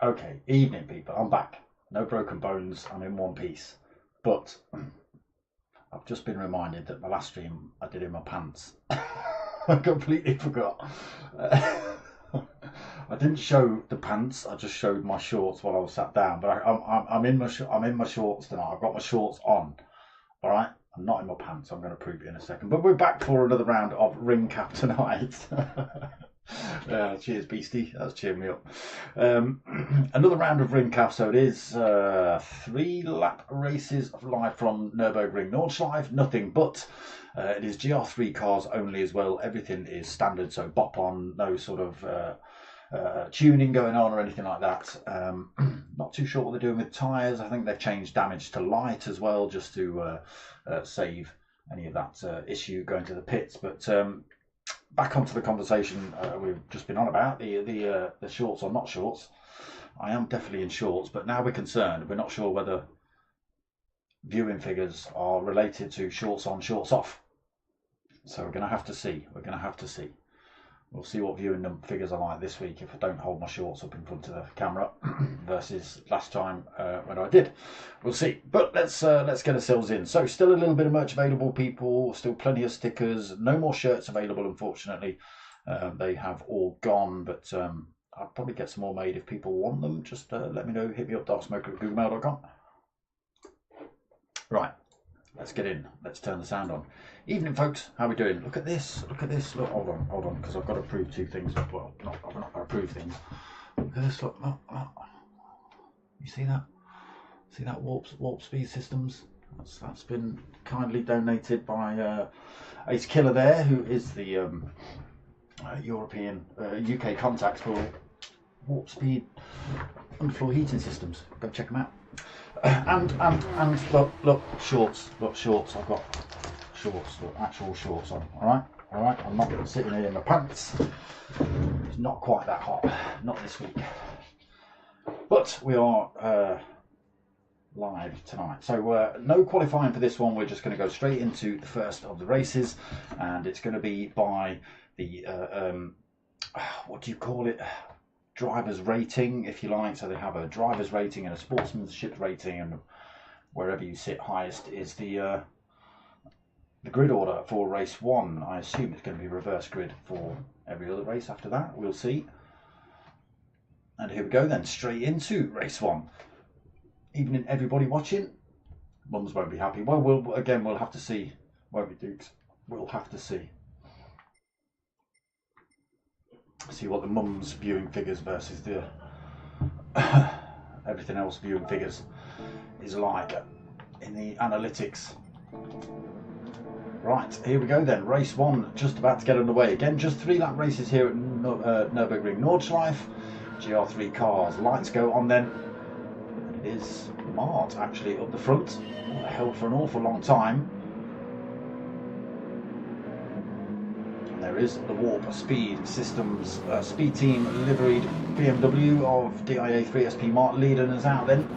Okay, evening people, I'm back. No broken bones, I'm in one piece. But I've just been reminded that my last stream I did in my pants. I completely forgot. I didn't show the pants, I just showed my shorts while I was sat down. But I'm in my shorts tonight. I've got my shorts on. All right, I'm not in my pants. I'm going to prove it in a second. But we're back for another round of ring cap tonight. Cheers, Beastie. That's cheering me up. Another round of ring cap. So it is 3 lap races live from Nurburgring Nordschliefe. Nothing but it is GR3 cars only as well. Everything is standard, so bop on, no sort of tuning going on or anything like that. Not too sure what they're doing with tyres. I think they've changed damage to light as well, just to save any of that issue going to the pits. But back onto the conversation we've just been on about, the shorts or not shorts. I am definitely in shorts, but now we're concerned. We're not sure whether viewing figures are related to shorts on, shorts off. So we're going to have to see. We'll see what viewing figures are like this week if I don't hold my shorts up in front of the camera versus last time when I did. We'll see. But let's get ourselves in. So still a little bit of merch available, people. Still plenty of stickers. No more shirts available, unfortunately. They have all gone, but I'll probably get some more made if people want them. Just let me know. Hit me up, darksmoker@googlemail.com. Right. Let's get in. Let's turn the sound on. Evening, folks. How are we doing? Look at this. Look at this. Look, hold on, because I've got to prove 2 things. Well, I'm not going to prove things. Look at this. Look. You see that? See that warp speed systems? That's been kindly donated by Ace Killer there, who is the European UK contact for warp speed underfloor heating systems. Go check them out. And look, shorts. Look, shorts. I've got shorts. Look, actual shorts on. All right. I'm not sitting here in my pants. It's not quite that hot. Not this week. But we are live tonight. So no qualifying for this one. We're just going to go straight into the first of the races, and it's going to be by the what do you call it? Driver's rating, if you like. So they have a driver's rating and a sportsmanship rating, and wherever you sit highest is the grid order for race 1. I assume it's going to be reverse grid for every other race after that. We'll see. And here we go then, straight into race 1. Evening, everybody watching. Mums won't be happy. Well, we'll have to see, won't we, Dukes? We'll have to see. See what the mums viewing figures versus the everything else viewing figures is like in the analytics. Right, here we go then. Race 1 just about to get underway. Again, just 3 lap races here at Nurburgring Nordschliefe. GR3 cars. Lights go on then. And it is Mart actually up the front. Held for an awful long time. There is the Warp Speed Systems Speed Team liveried BMW of DIA 3SP Mart leading us out then.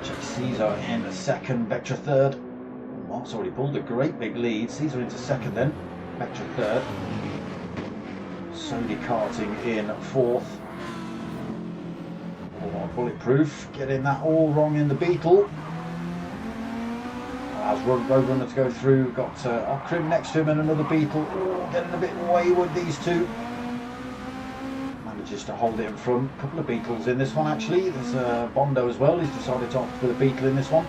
Caesar in second, Vectra third. Mart's already pulled a great big lead. Caesar into second then, Vectra third. Sony karting in fourth. Oh, Bulletproof getting that all wrong in the Beetle. As Roadrunner to go through, got Okrim next to him and another Beetle. Oh, getting a bit wayward, these two. Manages to hold it in front. A couple of Beetles in this one actually. There's Bondo as well. He's decided to opt for the Beetle in this one.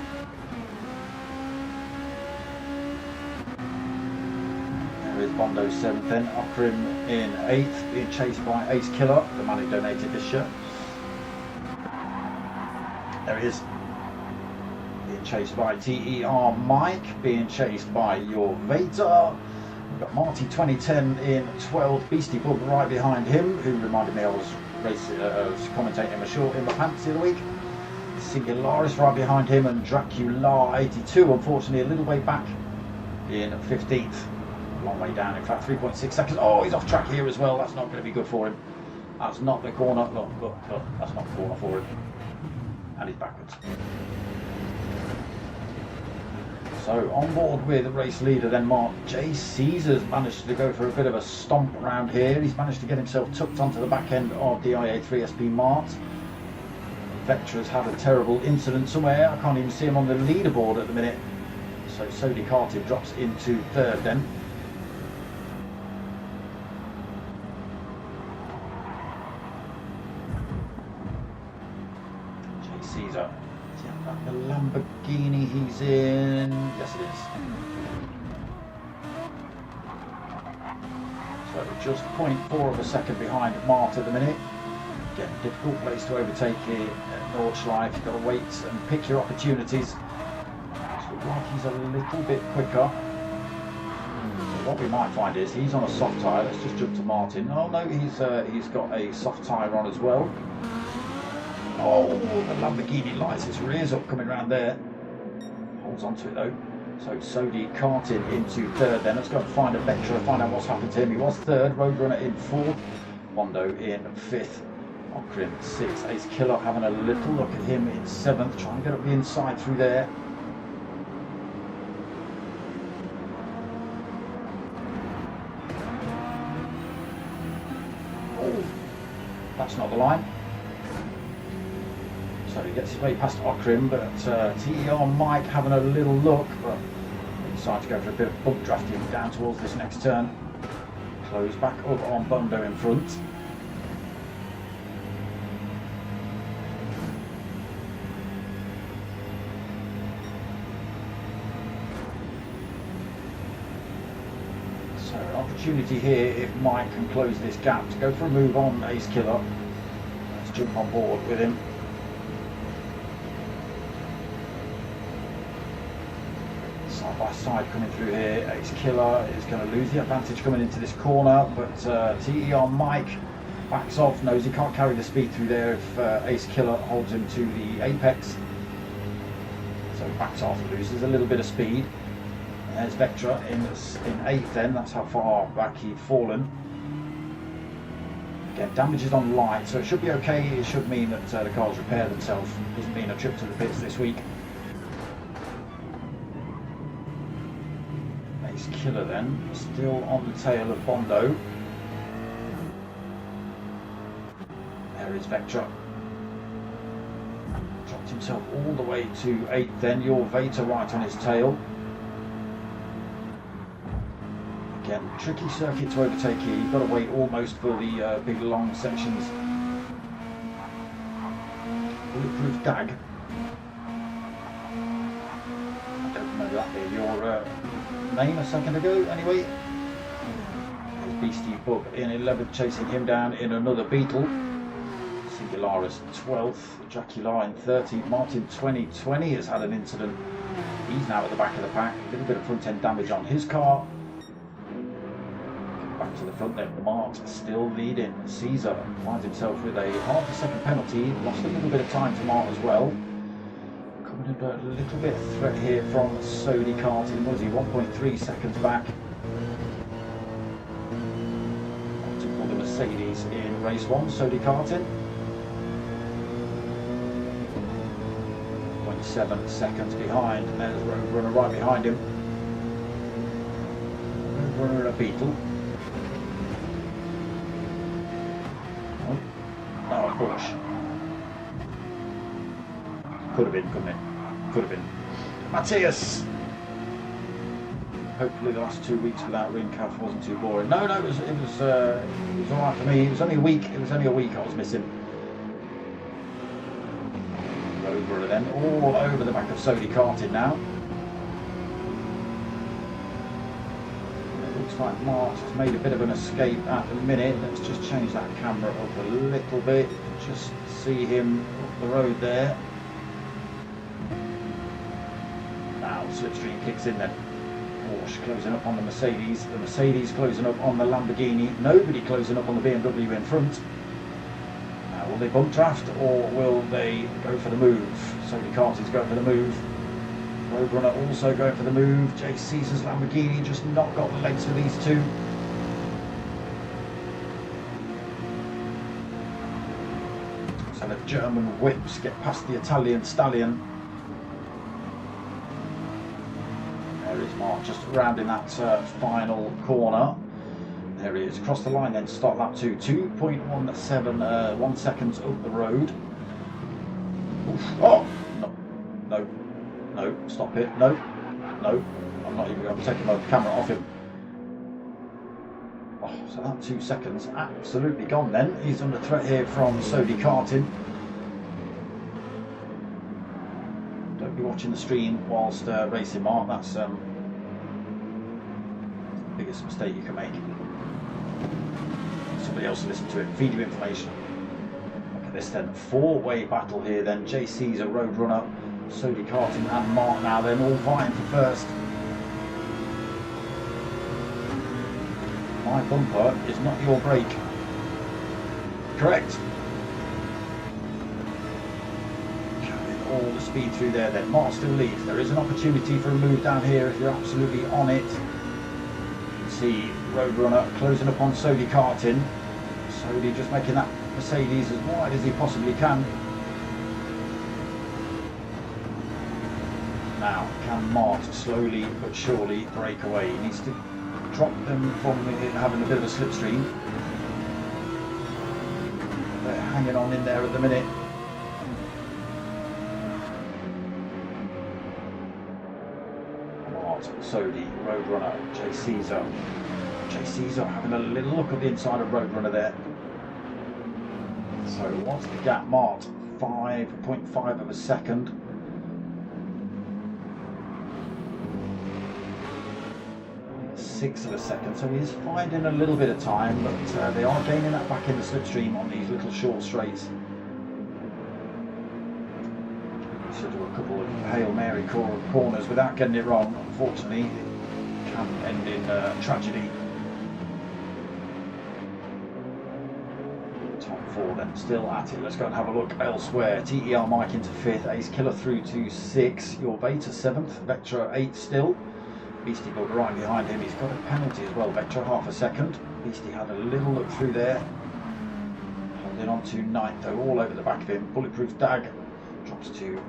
Bondo 7th then. Uprim in 8th, being chased by Ace Killer, the man who donated this shirt. There he is. Being chased by TER Mike, being chased by Your Vader. We've got Marty 2010 in 12th, Beastie Bug right behind him, who reminded me I was commentating a short in my pants the other week. Singularis right behind him, and Dracula 82, unfortunately a little way back in 15th. A long way down, in fact 3.6 seconds. Oh, he's off track here as well. That's not going to be good for him. That's not the corner. Look, that's not the corner for him. And he's backwards. So on board with the race leader then Mark J. Caesar's managed to go for a bit of a stomp around here. He's managed to get himself tucked onto the back end of the IA3SP Mart. Vectra's had a terrible incident somewhere. I can't even see him on the leaderboard at the minute. So Sodi Carted drops into 3rd then. J. Caesar. The Lamborghini he's in. Yes, it is. So just 0.4 of a second behind Mart at the minute. Again, difficult place to overtake here at Nordschleife. You've got to wait and pick your opportunities. Looks like he's a little bit quicker. So what we might find is he's on a soft tyre. Let's just jump to Martin. Oh no, he's got a soft tyre on as well. Oh, the Lamborghini lights his rears up coming around there. Holds onto it though. So Sodi Cartin into 3rd then. Let's go and find a Vectra, find out what's happened to him. He was 3rd, Roadrunner in 4th, Bondo in 5th, Okrim 6th. Ace Killer having a little look at him in 7th, trying to get up the inside through there. Oh, that's not the line. So he gets his way past Okrim, but TER Mike having a little look, but he decides to go for a bit of bump drafting down towards this next turn. Close back up on Bondo in front. So an opportunity here if Mike can close this gap to go for a move on Ace Killer. Let's jump on board with him. Side by side coming through here. Ace Killer is going to lose the advantage coming into this corner, but TER Mike backs off, knows he can't carry the speed through there if Ace Killer holds him to the apex. So backs off, loses a little bit of speed. There's Vectra in 8th then, that's how far back he'd fallen. Again, damages on light, so it should be okay. It should mean that the cars repair themselves. Doesn't mean a trip to the pits this week. Ace Killer then, still on the tail of Bondo. There is Vectra. Dropped himself all the way to 8th then, Your Vader right on his tail. Again, tricky circuit to overtake here. You've got to wait almost for the big long sections. Bulletproof Dag. I don't remember that being your name a second ago. Anyway, there's Beastie Bug in 11th, chasing him down in another Beetle. Singularis 12th, Dracula in 13th, Martin 2020 has had an incident. He's now at the back of the pack. A little bit of front end damage on his car. Back to the front then, Mart still leading. Caesar finds himself with a half a second penalty. Lost a little bit of time to Mart as well. Coming under a little bit of threat here from Sodi Cartin. Was he 1.3 seconds back? To call the Mercedes in race 1, Sodi Cartin. 0.7 seconds behind. There's Roadrunner right behind him. Roadrunner in a Beetle. Oh, a Bush. Could have been, couldn't it? Could have been. Matthias! Hopefully the last 2 weeks without ring calf wasn't too boring. No, it was alright for me. It was only a week. I was missing. Roadrunner then, all over the back of Sodi Cartin now. It looks Looks like Mark has made a bit of an escape at the minute. Let's just change that camera up a little bit. Just see him up the road there. Now slipstream kicks in then. Porsche closing up on the Mercedes closing up on the Lamborghini, nobody closing up on the BMW in front. Now will they bump draft or will they go for the move? Sony Carty's going for the move. Roadrunner also going for the move. Jay Caesar's Lamborghini just not got the legs for these two. So the German whips get past the Italian stallion. There is Mark just rounding that final corner. There he is, across the line then to start lap 2. 2.17, 1 second up the road. Oof. Oh! No, stop it. No, I'm not even going to take the camera off him. Oh, so that 2 seconds absolutely gone then. He's under threat here from Sony Karting. Don't be watching the stream whilst racing, Mark. That's the biggest mistake you can make. Somebody else to listen to it, feed you information. Look at this then, 4-way battle here then. Jay Caesar, Roadrunner, Sony Karting and Mark now then all vying for first. My bumper is not your brake. Correct. Carrying all the speed through there then. Mark still leads. There is an opportunity for a move down here if you're absolutely on it. You can see Roadrunner closing up on Sony Karting. Sony just making that Mercedes as wide as he possibly can. Now, can Mark slowly but surely break away? He needs to drop them from having a bit of a slipstream. They're hanging on in there at the minute. Mark, Sony, Roadrunner, Jay Caesar. Jay Caesar having a little look at the inside of Roadrunner there. So what's the gap marked? 5.5 of a second. 6 of a second, so he's finding a little bit of time, but they are gaining that back in the slipstream on these little short straights. Should do a couple of Hail Mary corners without getting it wrong. Unfortunately, it can end in tragedy. Top 4 then, still at it. Let's go and have a look elsewhere. TER Mike into 5th, Ace Killer through to 6th, Your Beta 7th, Vectra 8th still. Beastie Bug right behind him. He's got a penalty as well. Vectra half a second. Beastie had a little look through there. Holding on to 9th though, all over the back of him. Bulletproof Dag drops to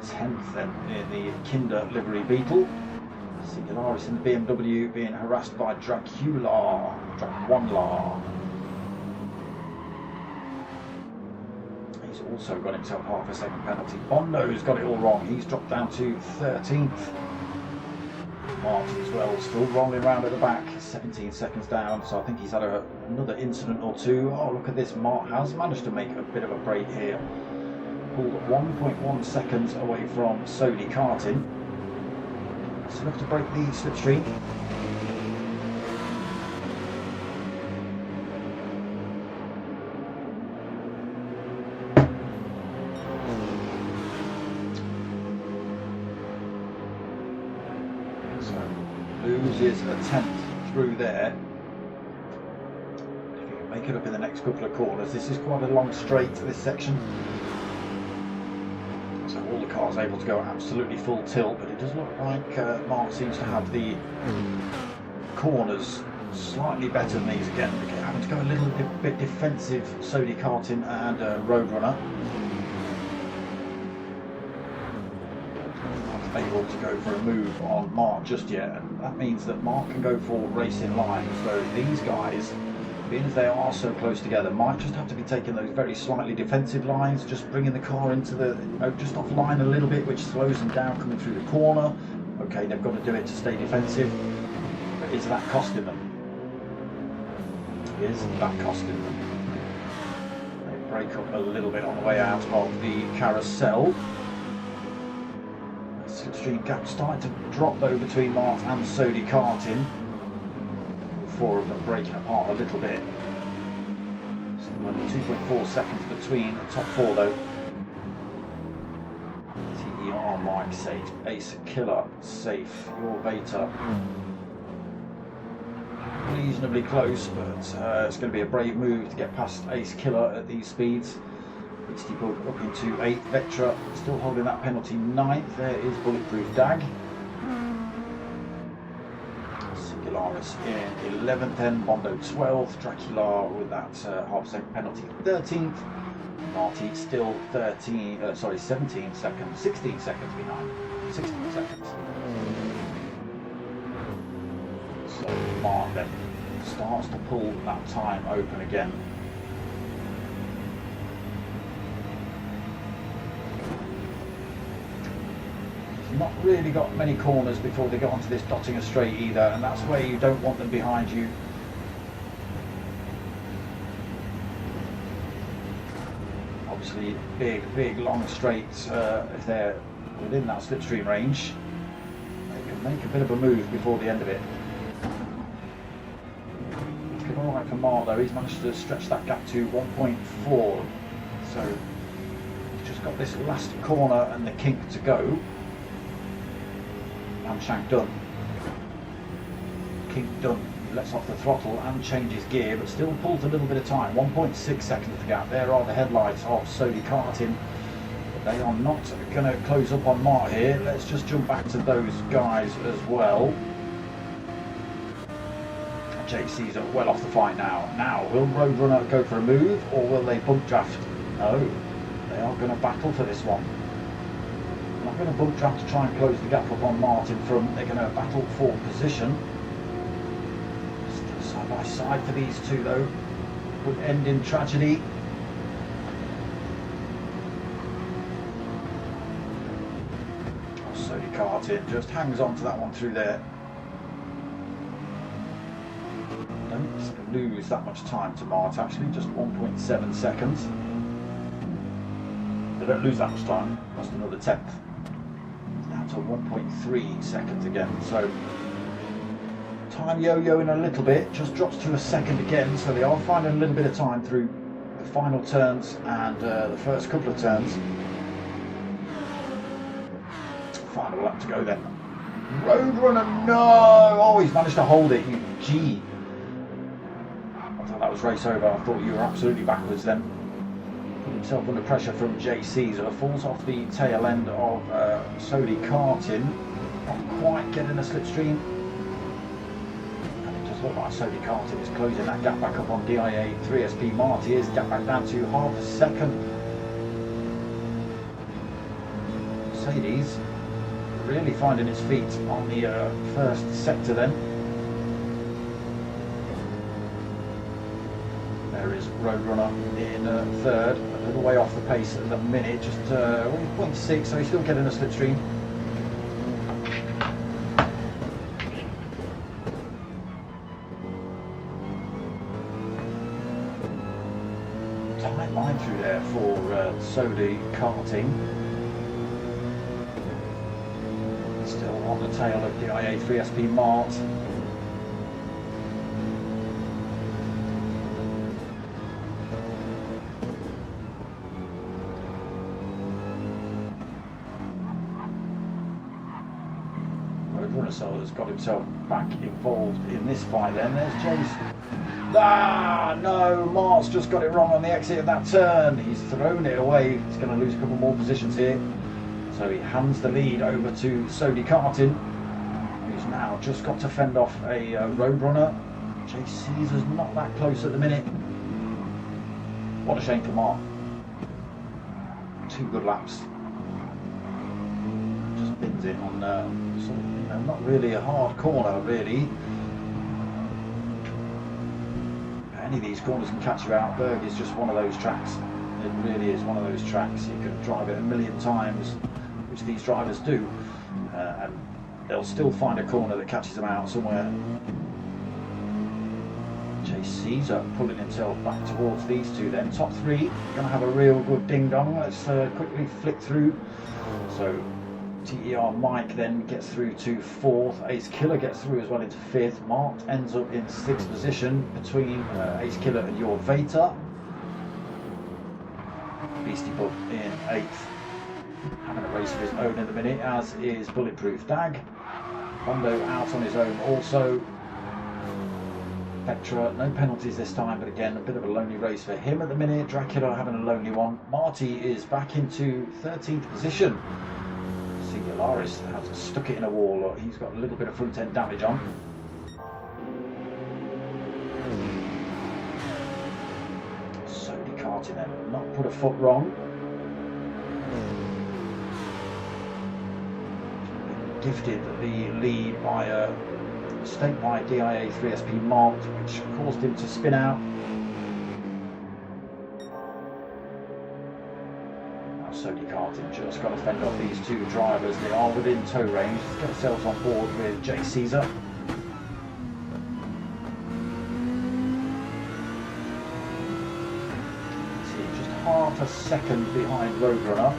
10th then near the Kinder livery Beetle. Singularis in the BMW being harassed by Dracular. He's also got himself half a second penalty. Bondo's got it all wrong. He's dropped down to 13th. Martin as well, still rolling around at the back, 17 seconds down, so I think he's had another incident or two. Oh, look at this, Mark has managed to make a bit of a break here. Pulled 1.1 seconds away from Sony Karting. So enough to break the slipstream. Loses a 10th through there. If you can make it up in the next couple of corners, this is quite a long straight, this section. So all the cars able to go absolutely full tilt, but it does look like Mark seems to have the corners slightly better than these again. Having to go a little bit defensive, Sony Karting and Roadrunner. Able to go for a move on Mark just yet, and that means that Mark can go for racing lines, so these guys, being as they are so close together, might just have to be taking those very slightly defensive lines, just bringing the car into the, just offline a little bit, which slows them down coming through the corner. Okay, they've got to do it to stay defensive, but is that costing them? Is that costing them? They break up a little bit on the way out of the carousel. Slipstream gap starting to drop though between Mark and Sony Karting. 4 of them breaking apart a little bit. Still only 2.4 seconds between the top 4 though. TER Mike safe, Ace Killer safe, your Beta reasonably close, but it's going to be a brave move to get past Ace Killer at these speeds. Beastie Bug up into 8th, Vectra still holding that penalty 9th. There is Bulletproof Dag. Singularis in 11th, then Bondo 12th, Dracula with that half-second penalty 13th. Marty still 17 seconds, 16 seconds behind. 16 seconds. So Mark then starts to pull that time open again. He's not really got many corners before they go onto this Dottinger straight either, and that's where you don't want them behind you. Obviously big long straights, if they're within that slipstream range, they can make a bit of a move before the end of it. Looking alright for Mark though, he's managed to stretch that gap to 1.4, so he's just got this last corner and the kink to go. And Shank done. Kink done. Lets off the throttle and changes gear, but still pulls a little bit of time. 1.6 seconds to gap. There are the headlights of Sodi karting, but they are not going to close up on Mart here. Let's just jump back to those guys as well. JC's are well off the fight now. Now, will Roadrunner go for a move, or will they bump draft? No, they are going to battle for this one. Not going to bump draft to try and close the gap up on Mart in front. They're going to battle for position. Side by side for these two though, would end in tragedy. Sodi karting just hangs on to that one through there. Don't lose that much time to Mart actually, just 1.7 seconds. They don't lose that much time, lost another 10th. It's down to 1.3 seconds again, so time yo-yoing a little bit, just drops to a second again, so they are finding a little bit of time through the final turns and the first couple of turns. Final lap to go then. Roadrunner, no! Oh, he's managed to hold it, you G. I thought that was race over, I thought you were absolutely backwards then. Put himself under pressure from JC, so falls off the tail end of Sodi karting. Not quite getting a slipstream. Look like Sodi karting is closing that gap back up on DIA 3SP. Marty is gap back down to half a second. Mercedes really finding its feet on the first sector then. There is Roadrunner in third, a little way off the pace at the minute, just 0.6, so he's still getting a slipstream. Tight line through there for Sodi karting. Still on the tail of the DIA 3SP Mart. Roadrunner has got himself back involved in this fight then. There's Chase. Ah, no, Mart's just got it wrong on the exit of that turn. He's thrown it away. He's going to lose a couple more positions here. So he hands the lead over to Sodi karting, who's now just got to fend off a Roadrunner. JC's is not that close at the minute. What a shame for Mart. 2 good laps. Just bins it on sort of, you know, not really a hard corner really. Any of these corners can catch you out. Berg is just one of those tracks. It really is one of those tracks. You can drive it a million times, which these drivers do, and they'll still find a corner that catches them out somewhere. JC's pulling himself back towards these two then. Top 3, going to have a real good ding-dong. Let's quickly flick through. So TER Mike then gets through to 4th. Ace Killer gets through as well into 5th. Mart ends up in 6th position between Ace Killer and Your Vater. Beastie Bub in 8th. Having a race of his own in the minute, as is Bulletproof Dag. Bondo out on his own also. Petra, no penalties this time, but again, a bit of a lonely race for him at the minute. Dracula having a lonely one. Marty is back into 13th position. Singularis has stuck it in a wall. He's got a little bit of front end damage on. Sony Karting then, not put a foot wrong. Gifted the lead by a mistake by DIA 3SP Mart, which caused him to spin out. Now Sony Karting just got to fend off these two drivers. They are within tow range. Let's get ourselves on board with J Caesar. See, just half a second behind Roadrunner.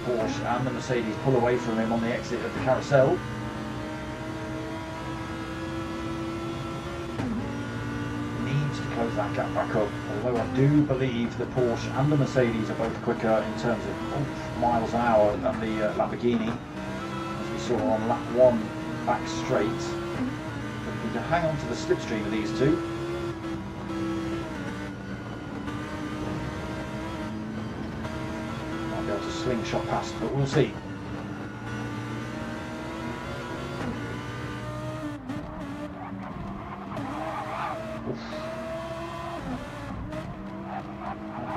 Porsche and the Mercedes pull away from him on the exit of the carousel. Needs to close that gap back up, although I do believe the Porsche and the Mercedes are both quicker in terms of miles an hour than the Lamborghini, as we saw on lap 1 back straight. But if we can hang on to the slipstream of these two, slingshot past, but we'll see.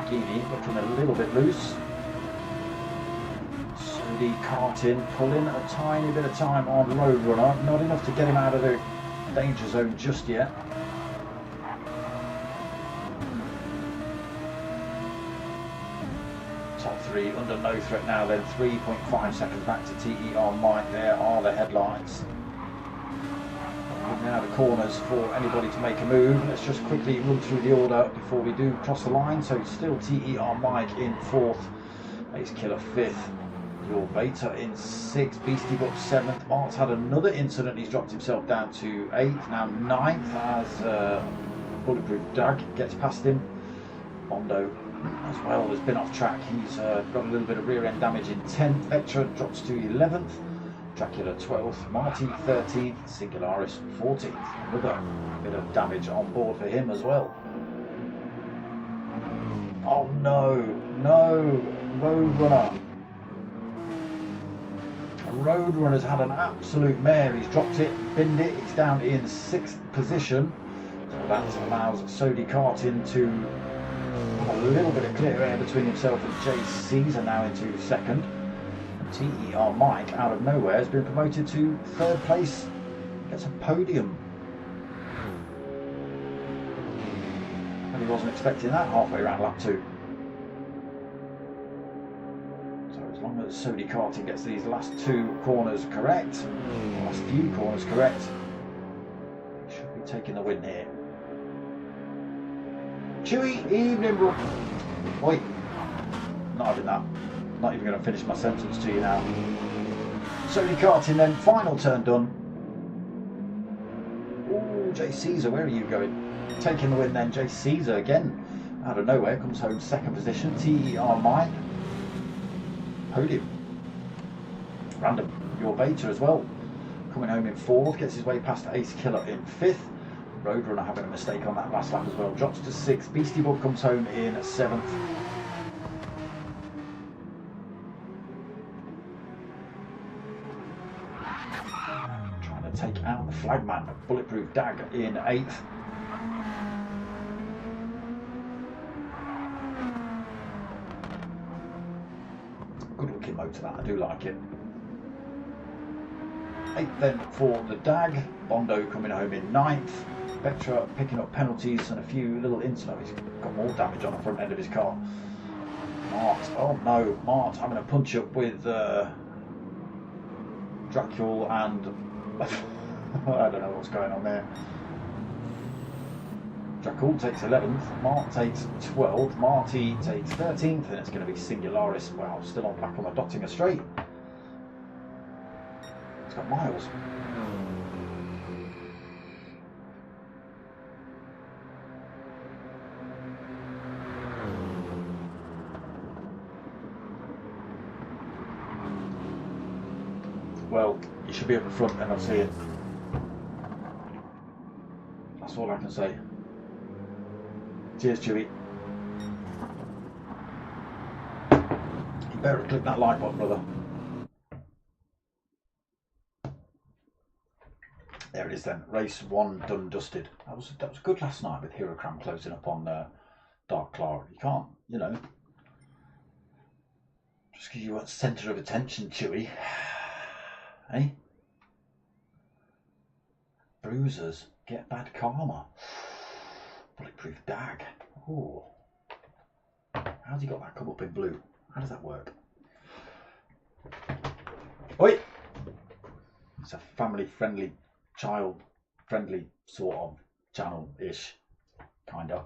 Lamborghini looking a little bit loose. Sony Karting pulling a tiny bit of time on Roadrunner, not enough to get him out of the danger zone just yet. Top 3 under no threat now then, 3.5 seconds back to TER Mike. There are the headlights. Now the corners for anybody to make a move. Let's just quickly run through the order before we do cross the line. So still TER Mike in 4th, Ace Killer 5th, Your Vater in 6th, Beastie Bub 7th. Mart's had another incident, he's dropped himself down to 8th, now 9th as Bulletproof Dag gets past him. Bondo as well has been off track, he's got a little bit of rear end damage in 10th. Vectra drops to 11th, Dracula 12th, Marty 13th, Singularis 14th. Another bit of damage on board for him as well. Oh no, no, Roadrunner. Roadrunner's had an absolute mare, he's dropped it, binned it, it's down in 6th position. So that allows Sony Karting to have a little bit of clear air between himself and J Caesar now into 2nd. And TER Mike out of nowhere has been promoted to 3rd place, gets a podium. And he wasn't expecting that halfway around lap 2. So as long as Sony Karting gets these last 2 corners correct, the last few corners correct, he should be taking the win here. Chewy evening, bro. Wait, not having that. Not even going to finish my sentence to you now. Sony Karting then, final turn done. Ooh, J Caesar, where are you going? Taking the win then, J Caesar again. Out of nowhere, comes home 2nd position. TER Mike. Podium. Random. Your Vater as well. Coming home in 4th, gets his way past Ace Killer in 5th. Roadrunner having a mistake on that last lap as well, drops to 6th. Beastie Bub comes home in 7th. Trying to take out the flagman, Bulletproof Dag in 8th. Good looking motor that, I do like it. 8th then for the Dag, Bondo coming home in 9th. Vectra picking up penalties and a few little incidents. He's got more damage on the front end of his car. Mart, oh no, Mart having a punch up with Dracula and I don't know what's going on there. Dracul takes 11th, Mark takes 12th, Marty takes 13th, and it's going to be Singularis. Wow, still on back on the Dottinger straight. It's got miles. Well, you should be up the front and I'll see it. That's all I can say. Cheers, Chewy. You better click that like button, brother. There it is then. Race 1 done and dusted. That was good last night with Hirocram closing up on Dark Clara. You can't, you know, just because you weren't centre of attention, Chewy. Hey? Bruisers get bad karma. Bulletproof Dag. Oh. How's he got that come up in blue? How does that work? Oi! It's a family-friendly, child-friendly sort of channel-ish. Kinda.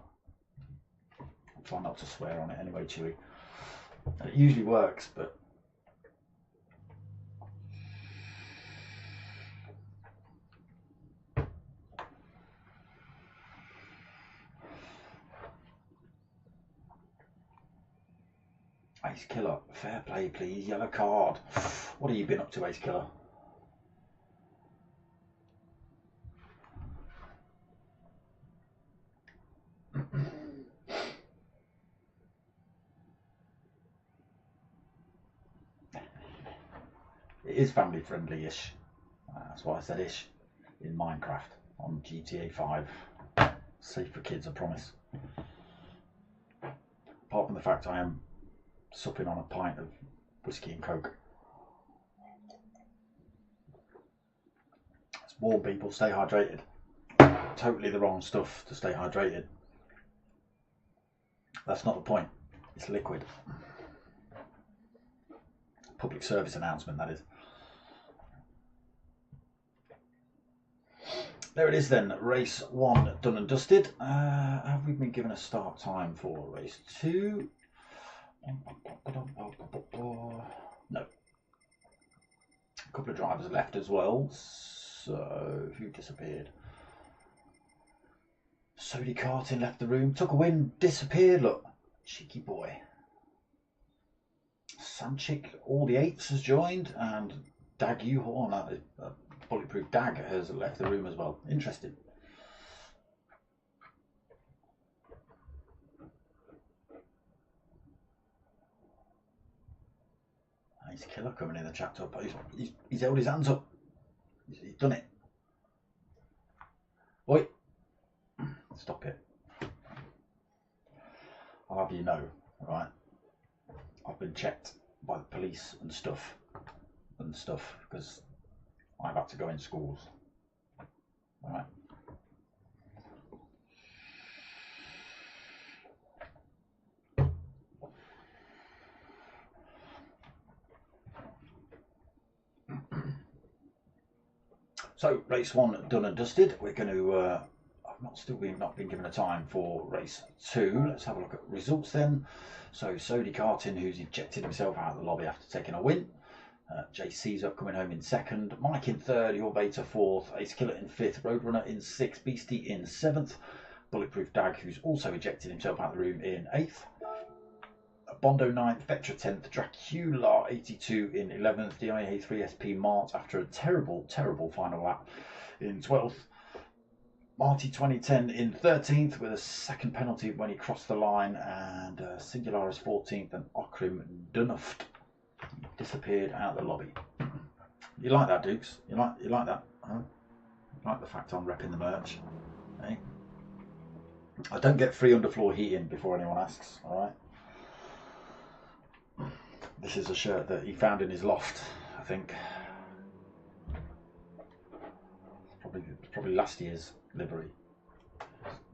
I'll try not to swear on it anyway, Chewy. It usually works, but Ace Killer, fair play please, yellow card. What have you been up to, Ace Killer? It is family friendly-ish. That's why I said ish in Minecraft on GTA 5. Safe for kids, I promise. Apart from the fact I am supping on a pint of whiskey and coke. It's warm, people, stay hydrated. Totally the wrong stuff to stay hydrated. That's not the point. It's liquid. Public service announcement, that is. There it is then, race 1 done and dusted. Have we been given a start time for race 2? No. A couple of drivers left as well. So, who disappeared? Sody Cartin left the room, took a win, disappeared. Look, cheeky boy. Sanchik, all the 8s has joined, and Dag Uhorn, Bulletproof Dag, has left the room as well. Interesting. He's Killer coming in the chat up. He's held his hands up. He's done it. Oi! Stop it. I'll have you know, right? I've been checked by the police and stuff, because I've had to go in schools. All right. So race 1 done and dusted. We're going to. I've not been given a time for race 2. Let's have a look at results then. So Sody Cartin, who's ejected himself out of the lobby after taking a win. JC's up, coming home in 2nd. Mike in 3rd. Your Beta 4th. Ace Killer in 5th. Roadrunner in 6th. Beastie in 7th. Bulletproof Dag, who's also ejected himself out of the room, in 8th. Bondo 9th, Vectra 10th, Dracula 82 in 11th, DIA 3 SP Mart after a terrible final lap in 12th. Marty 2010 in 13th with a 2nd penalty when he crossed the line, and Singularis 14th, and Okrim Dunuft disappeared out of the lobby. You like that, Dukes? You like that? Huh? You like the fact I'm repping the merch? Eh? I don't get free underfloor heating before anyone asks, alright? This is a shirt that he found in his loft, I think. Probably last year's livery.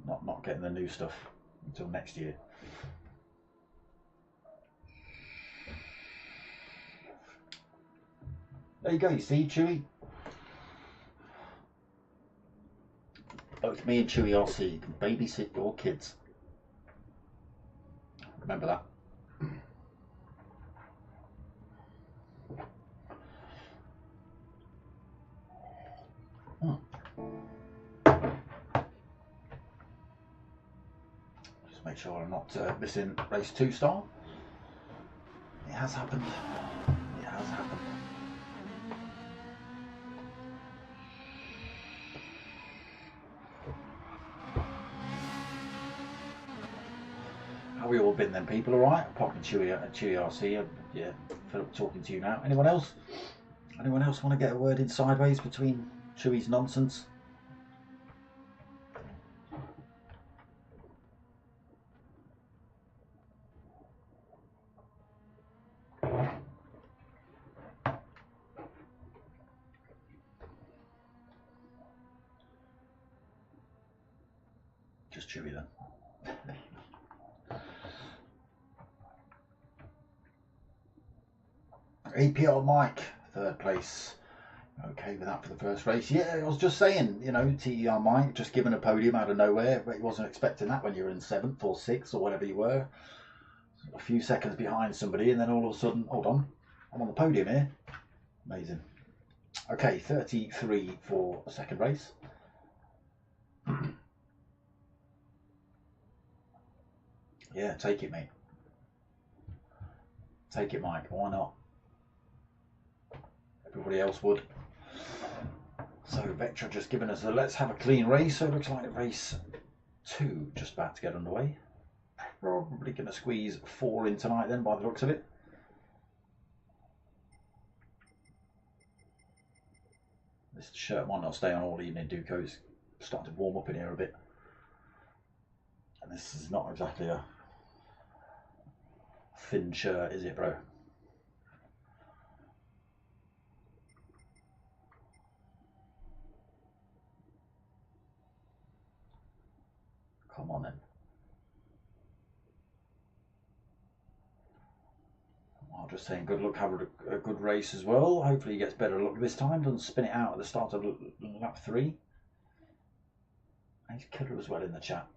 Not getting the new stuff until next year. There you go, you see, Chewy? Both Me and Chewy RC can babysit your kids. Remember that. Just make sure I'm not missing race 2 start. It has happened. It has happened. How we all been then, people? All right? Apart from Chewy RC. Yeah, Philip talking to you now. Anyone else? Anyone else want to get a word in sideways between Chewy's nonsense? Just Chewy then. APR Mike, 3rd place. Okay with that for the first race. Yeah, I was just saying, you know, TER Mike just given a podium out of nowhere, but he wasn't expecting that when you were in 7th or 6th or whatever you were. A few seconds behind somebody, and then all of a sudden, hold on, I'm on the podium here. Amazing. Okay, 33 for a second race. Yeah, take it, mate. Take it, Mike. Why not? Everybody else would. So Vectra just given us a let's have a clean race. So it looks like race 2 just about to get underway. Probably going to squeeze 4 in tonight then by the looks of it. This shirt might not stay on all evening, Duco. It's starting to warm up in here a bit. And this is not exactly a thin shirt, is it, bro? Come on then. I'm just saying good luck, have a good race as well. Hopefully he gets better luck this time. Doesn't spin it out at the start of lap 3. He's killer as well in the chat.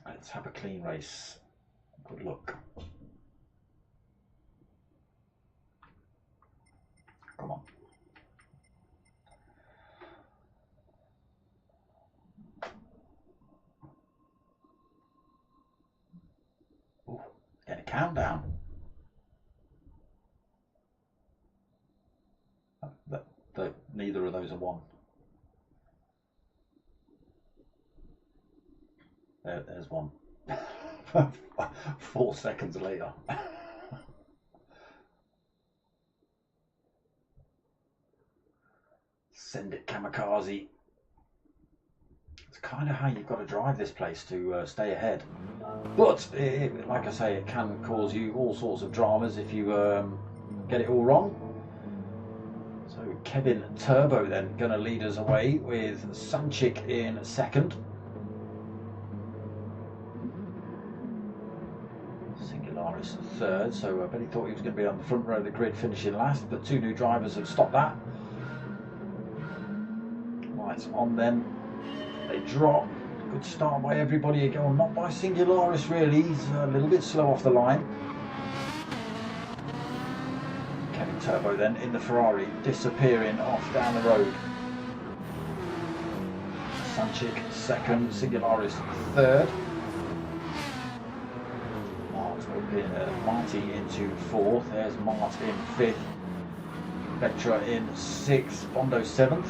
Let's have a clean race. Good luck. Come on. Ooh, getting a countdown. Neither of those are 1. There's 1. 4 seconds later. Send it, kamikaze. It's kind of how you've got to drive this place to stay ahead. But, like I say, it can cause you all sorts of dramas if you get it all wrong. So Kevin Turbo then going to lead us away with Sanchik in 2nd. Singularis 3rd, so I bet he thought he was going to be on the front row of the grid finishing last, but 2 new drivers have stopped that. Lights on then, they drop. Good start by everybody again, not by Singularis really, he's a little bit slow off the line. Kevin Turbo then in the Ferrari, disappearing off down the road. Sanchik 2nd, Singularis 3rd. Marty into 4th, there's Mart in 5th, Vectra in 6th, Bondo 7th.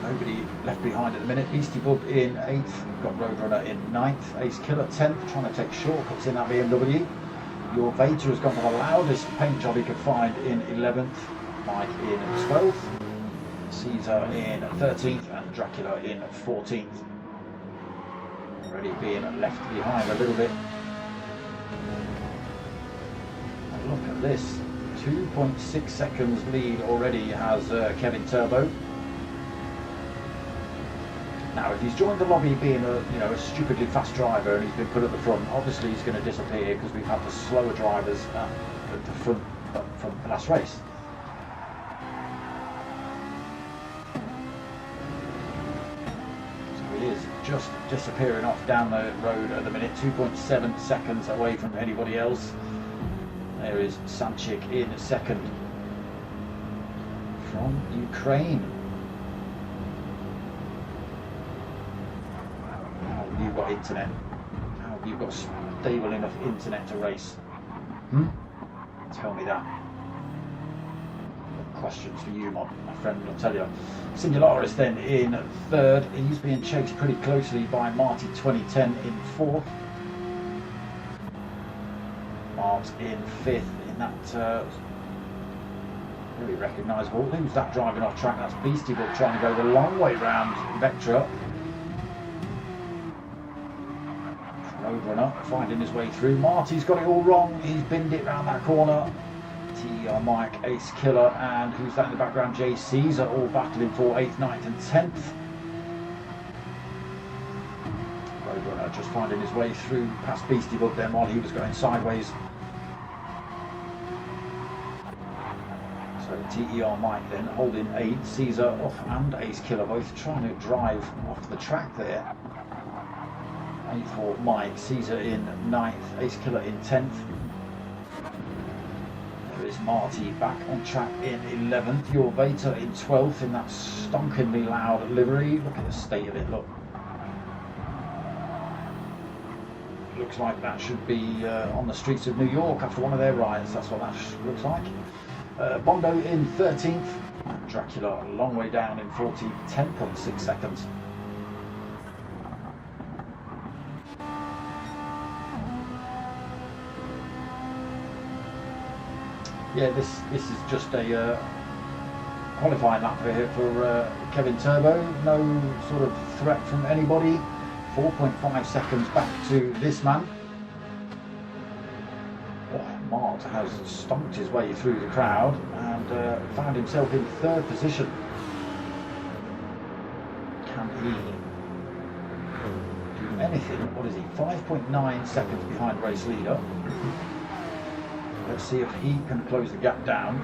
Nobody left behind at the minute. Beastie Bub in 8th, got Roadrunner in 9th, Ace Killer 10th, trying to take shortcuts in that BMW. Your Veta has gone for the loudest paint job he could find in 11th, Mike in 12th, Caesar in 13th, and Dracula in 14th. Already being left behind a little bit. And look at this, 2.6 seconds lead already has Kevin Turbo. Now, if he's joined the lobby being a stupidly fast driver and he's been put at the front, obviously he's going to disappear because we've had the slower drivers at the front from the last race. is just disappearing off down the road at the minute, 2.7 seconds away from anybody else. There is Sanchik in second from Ukraine. How have you got internet? How have you got stable enough internet to race? Tell me that. Questions for you, my friend, I'll tell you. Singularis then in third. He's being chased pretty closely by Marty 2010 in fourth. Mark's in fifth in that really recognisable. Who's that driving off track? That's Beastie Book trying to go the long way round Vectra. Roadrunner finding his way through. Marty's got it all wrong. He's binned it round that corner. TR Mike, Ace Killer, and who's that in the background? Jay Caesar, all battling for 8th, 9th and 10th. Roadrunner just finding his way through past Beastie Book then while he was going sideways. So TER Mike then holding 8th, Caesar off and Ace Killer both trying to drive off the track there. 8th for Mike, Caesar in 9th, Ace Killer in 10th. Is Marty back on track in 11th, your Veta in 12th in that stonkingly loud livery. Look at the state of it, look. Looks like that should be on the streets of New York after one of their rides, that's what that looks like. Bondo in 13th, Dracula a long way down in 14th, 10.6 seconds. Yeah, this is just a qualifying lap for Kevin Turbo. No sort of threat from anybody. 4.5 seconds back to this man. Oh, Mart has stomped his way through the crowd and found himself in third position. Can he do anything? What is he? 5.9 seconds behind race leader. Let's see if he can close the gap down.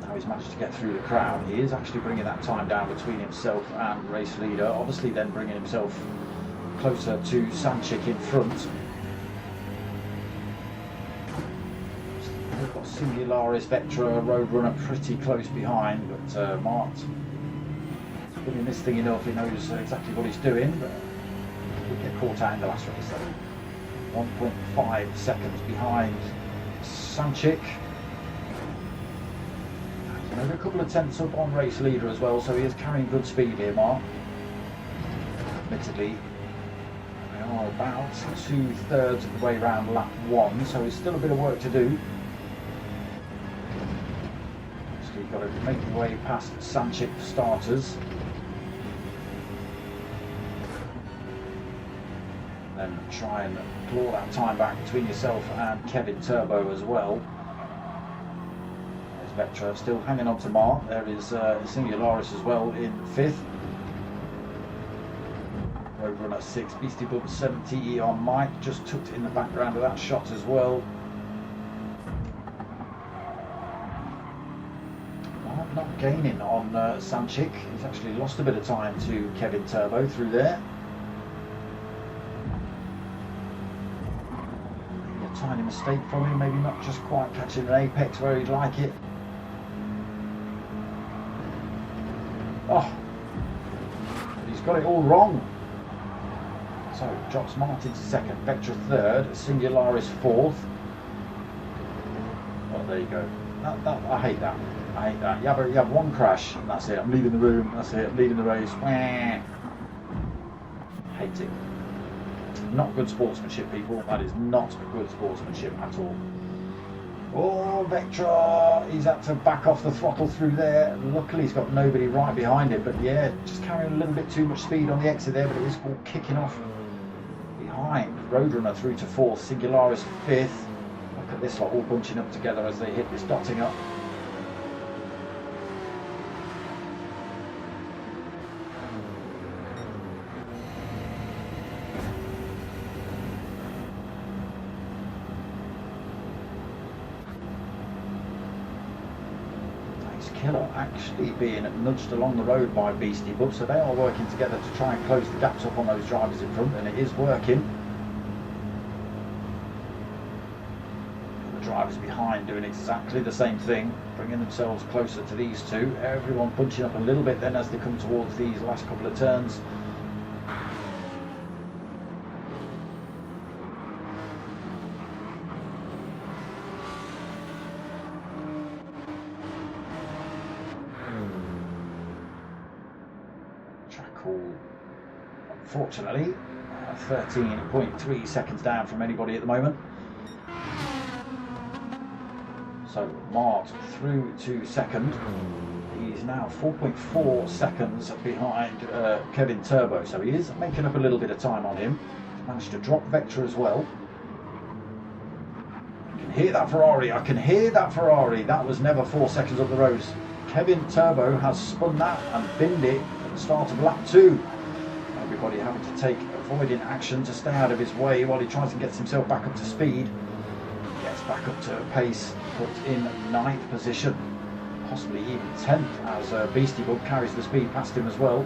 Now he's managed to get through the crowd. He is actually bringing that time down between himself and race leader. Obviously then bringing himself closer to Sanchik in front. We've got Singularis, Vectra, Roadrunner pretty close behind, but Mart's been in this thing enough, he knows exactly what he's doing, but he'll get caught out in the last race. 1.5 seconds behind Sanchik. He's made a couple of tenths up on race leader as well, so he is carrying good speed here, Mark. Admittedly, we are about 2/3 of the way around lap 1, so there's still a bit of work to do. So you've got to make your way past Sanchik for starters. Then try and claw that time back between yourself and Kevin Turbo as well. There's Vectra still hanging on to Mark. There is Singularis as well in 5th. Roadrunner 6, Beastie Book 7, TE on Mike, just tucked in the background of that shot as well. Mark not gaining on Sanchik. He's actually lost a bit of time to Kevin Turbo through there. Tiny mistake from him, maybe not just quite catching an apex where he'd like it. Oh, he's got it all wrong. So drops Martin to 2nd, Vectra 3rd, Singularis 4th. Oh, there you go. I hate that. I hate that. You have one crash and that's it. I'm leaving the room. That's it. I'm leaving the race. Hate it. Not good sportsmanship, people. That is not good sportsmanship at all. Oh, Vectra, he's had to back off the throttle through there. Luckily he's got nobody right behind him, but yeah, just carrying a little bit too much speed on the exit there, but it is all kicking off behind. Roadrunner through to 4th, Singularis 5th. Look at this lot all bunching up together as they hit this dotting up. It's Killer actually being nudged along the road by Beastie Bub, so they are working together to try and close the gaps up on those drivers in front, and it is working. The drivers behind doing exactly the same thing, bringing themselves closer to these two. Everyone punching up a little bit then as they come towards these last couple of turns. Unfortunately, 13.3 seconds down from anybody at the moment. So Mart through to second. He's now 4.4 seconds behind Kevin Turbo, so he is making up a little bit of time on him. He's managed to drop Vector as well. I can hear that Ferrari, I can hear that Ferrari. That was never 4 seconds up the road. Kevin Turbo has spun that and binned it at the start of lap 2. Everybody having to take avoiding action to stay out of his way while he tries and gets himself back up to speed. Gets back up to pace, put in 9th position, possibly even 10th as Beastie Bub carries the speed past him as well.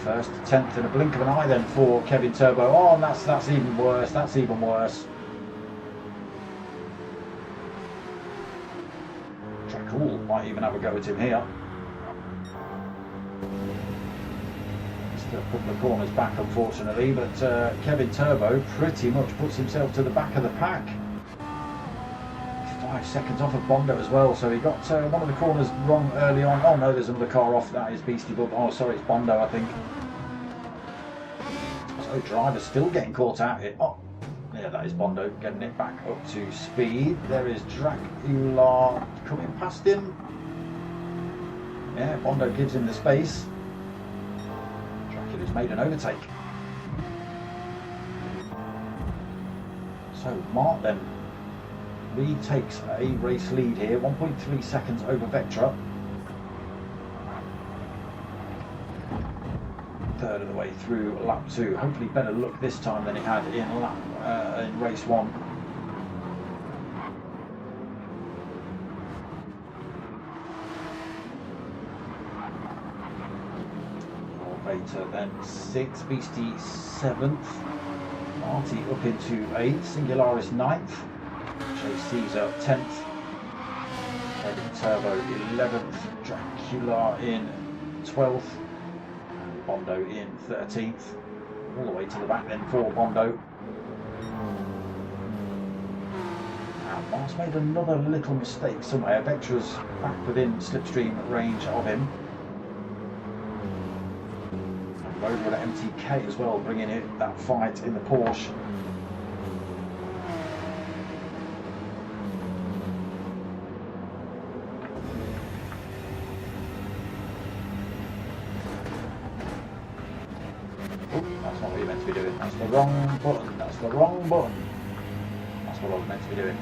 First to 10th in a blink of an eye then for Kevin Turbo. Oh, and that's even worse, that's even worse. Cool, might even have a go at him here. Still a couple of corners back unfortunately, but Kevin Turbo pretty much puts himself to the back of the pack. 5 seconds off of Bondo as well, so he got one of the corners wrong early on. Oh no, there's another car off, that is Beastie Bub. Oh sorry, it's Bondo I think. So driver's still getting caught out here. Oh, yeah, that is Bondo getting it back up to speed. There is Dracula coming past him. Yeah, Bondo gives him the space. Dracula's made an overtake. So Mart then retakes a race lead here, 1.3 seconds over Vectra. Third of the way through lap 2. Hopefully better luck this time than he had in race 1. Vader then 6th, Beastie 7th, Marty up into 8th, Singularis 9th, Chase Caesar 10th, Kevin Turbo 11th, Dracula in 12th, Bondo in 13th, all the way to the back then for Bondo. And Mart's made another little mistake somewhere. Vectra's back within slipstream range of him. And Roadrunner MTK as well, bringing it that fight in the Porsche. That's not what you're meant to be doing. That's the wrong button. That's the wrong button. That's what I was meant to be doing.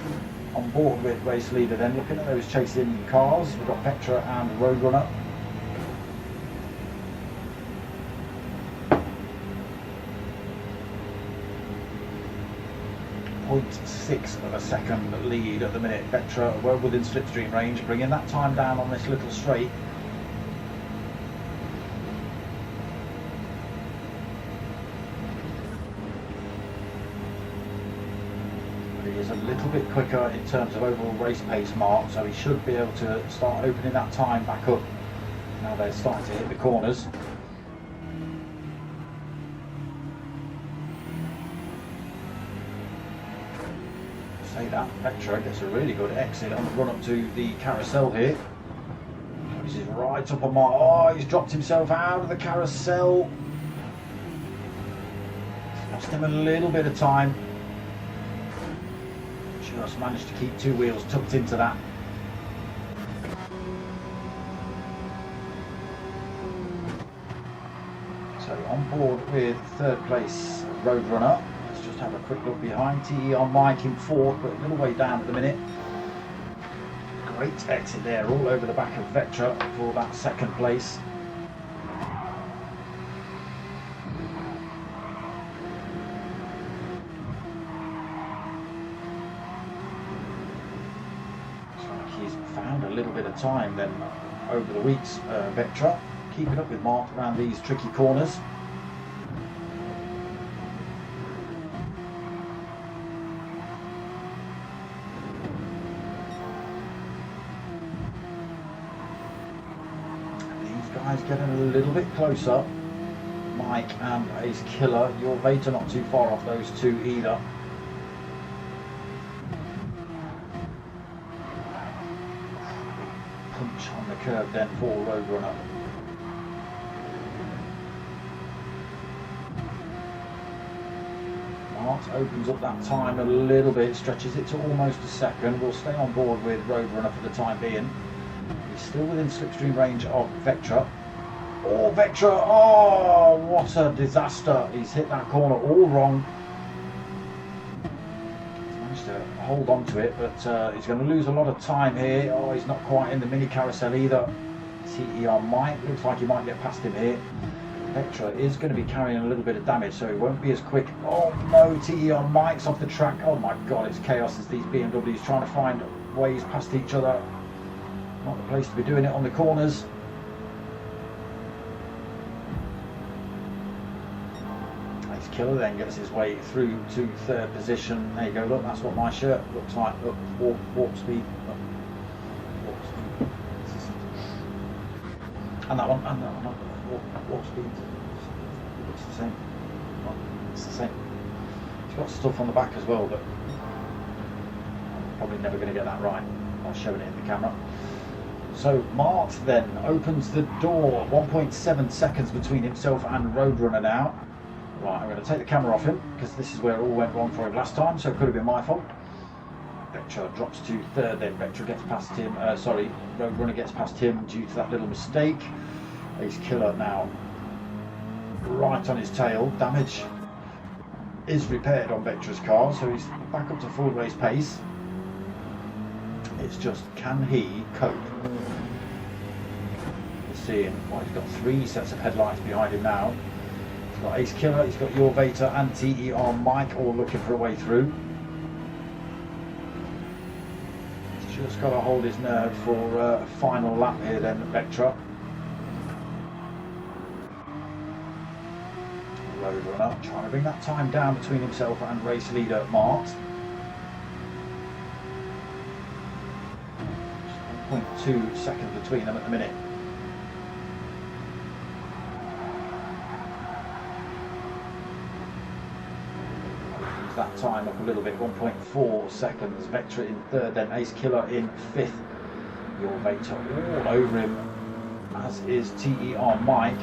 On board with race leader then, looking at those chasing cars. We've got Vectra and Roadrunner. .6 of a second lead at the minute. Vectra well within slipstream range, bringing that time down on this little straight. Is a little bit quicker in terms of overall race pace, Mark, so he should be able to start opening that time back up. Now they're starting to hit the corners. Say that, Vectra gets a really good exit on the run up to the carousel here. This is right up on Mark. Oh, he's dropped himself out of the carousel. Lost him a little bit of time. Just managed to keep two wheels tucked into that. So on board with third place Roadrunner. Let's just have a quick look behind. TE on Mike in fourth, but a little way down at the minute. Great exit there, all over the back of Vectra for that second place. little bit of time then over the weeks. Vectra keeping up with Mart around these tricky corners. Guys getting a little bit closer. Mike and Ace Killer. Your Vader not too far off those two either. Punch on the curve then for Roadrunner. Mart opens up that time a little bit, stretches it to almost a second. We'll stay on board with Roadrunner for the time being. He's still within slipstream range of Vectra. Oh, Vectra! Oh, what a disaster! He's hit that corner all wrong. He's managed to hold on to it, but he's going to lose a lot of time here. Oh, he's not quite in the mini carousel either. TER Mike looks like he might get past him here. Vectra is going to be carrying a little bit of damage, so he won't be as quick. Oh no, TER Mike's off the track. Oh my god, it's chaos as these BMWs trying to find ways past each other. Not the place to be doing it on the corners. Ace Killer then gets his way through to third position. There you go, look, that's what my shirt looks like. Look, warp speed. Look. Warp speed. And that one, and that one. Warp speed. It looks the same. It's the same. It's got stuff on the back as well, but I'm probably never going to get that right by showing it in the camera. So Mart then opens the door. 1.7 seconds between himself and Roadrunner now. Right, I'm going to take the camera off him because this is where it all went wrong for him last time, so it could have been my fault. Vectra drops to third, then Vectra gets past him. Roadrunner gets past him due to that little mistake. Ace Killer now right on his tail. Damage is repaired on Vectra's car, so he's back up to full race pace. It's just, can he cope? We're seeing, well, he's got 3 sets of headlights behind him now. He's got Ace Killer, he's got Your Vader and TER Mike all looking for a way through. He's just got to hold his nerve for a final lap here then, Vectra. Roadrunner trying to bring that time down between himself and race leader Mart. 0.2 seconds between them at the minute. Opens that time up a little bit, 1.4 seconds. Vectra in third, then Ace Killer in fifth. Your Vader all over him, as is TER Mike.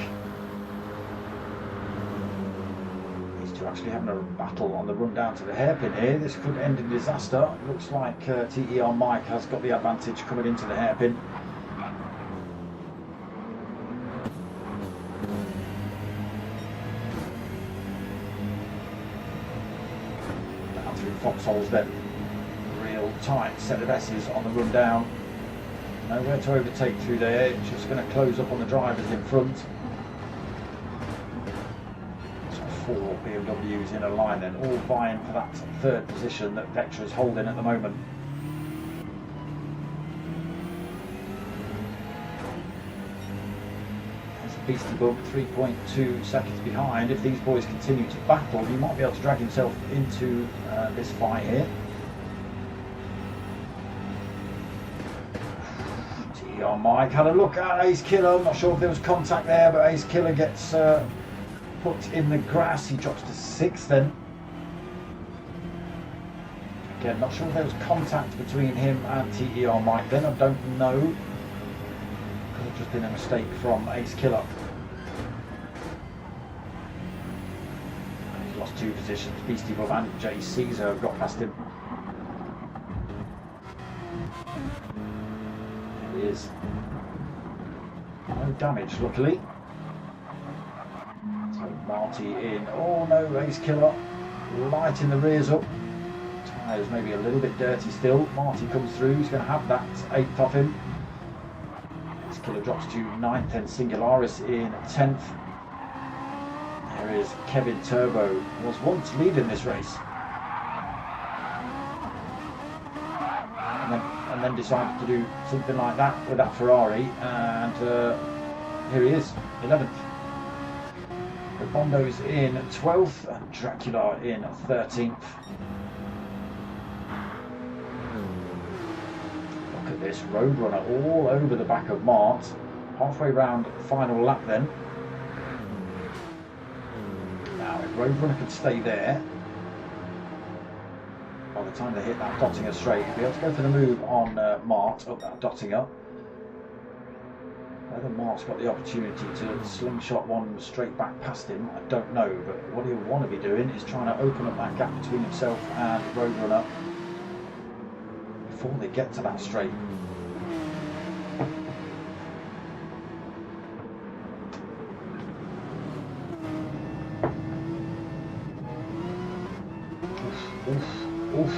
Actually having a battle on the run down to the hairpin here. This could end in disaster. Looks like TER Mike has got the advantage coming into the hairpin. Down through foxholes then. Real tight set of S's on the run down. Nowhere to overtake through there. Just going to close up on the drivers in front. 4 BMWs in a line then, all vying for that third position that Vectra is holding at the moment. There's a beastie bug, 3.2 seconds behind. If these boys continue to battle, he might be able to drag himself into this fight here. TER Mike had a look at Ace Killer. I'm not sure if there was contact there, but Ace Killer gets put in the grass. He drops to 6th then. Again, not sure if there was contact between him and TER Mike then. I don't know. Could have just been a mistake from Ace Killer. He's lost 2 positions. Beastie Bub and J Caesar have got past him. There he is. No damage, luckily. Marty in. Oh no, Ace Killer lighting the rears up. Tyres maybe a little bit dirty still. Marty comes through. He's going to have that 8th off him. Ace Killer drops to 9th and Singularis in 10th. There is Kevin Turbo, was once leading this race. And and then decided to do something like that with that Ferrari, and here he is, 11th. Bondo's in 12th and Dracula in 13th. Look at this Roadrunner all over the back of Mart. Halfway round final lap then. Now if Roadrunner could stay there, by the time they hit that Dottinger straight, he'll be able to go for the move on Mart up that Dottinger. Whether Mart's got the opportunity to slingshot one straight back past him, I don't know, but what he'll want to be doing is trying to open up that gap between himself and Roadrunner before they get to that straight. Oof.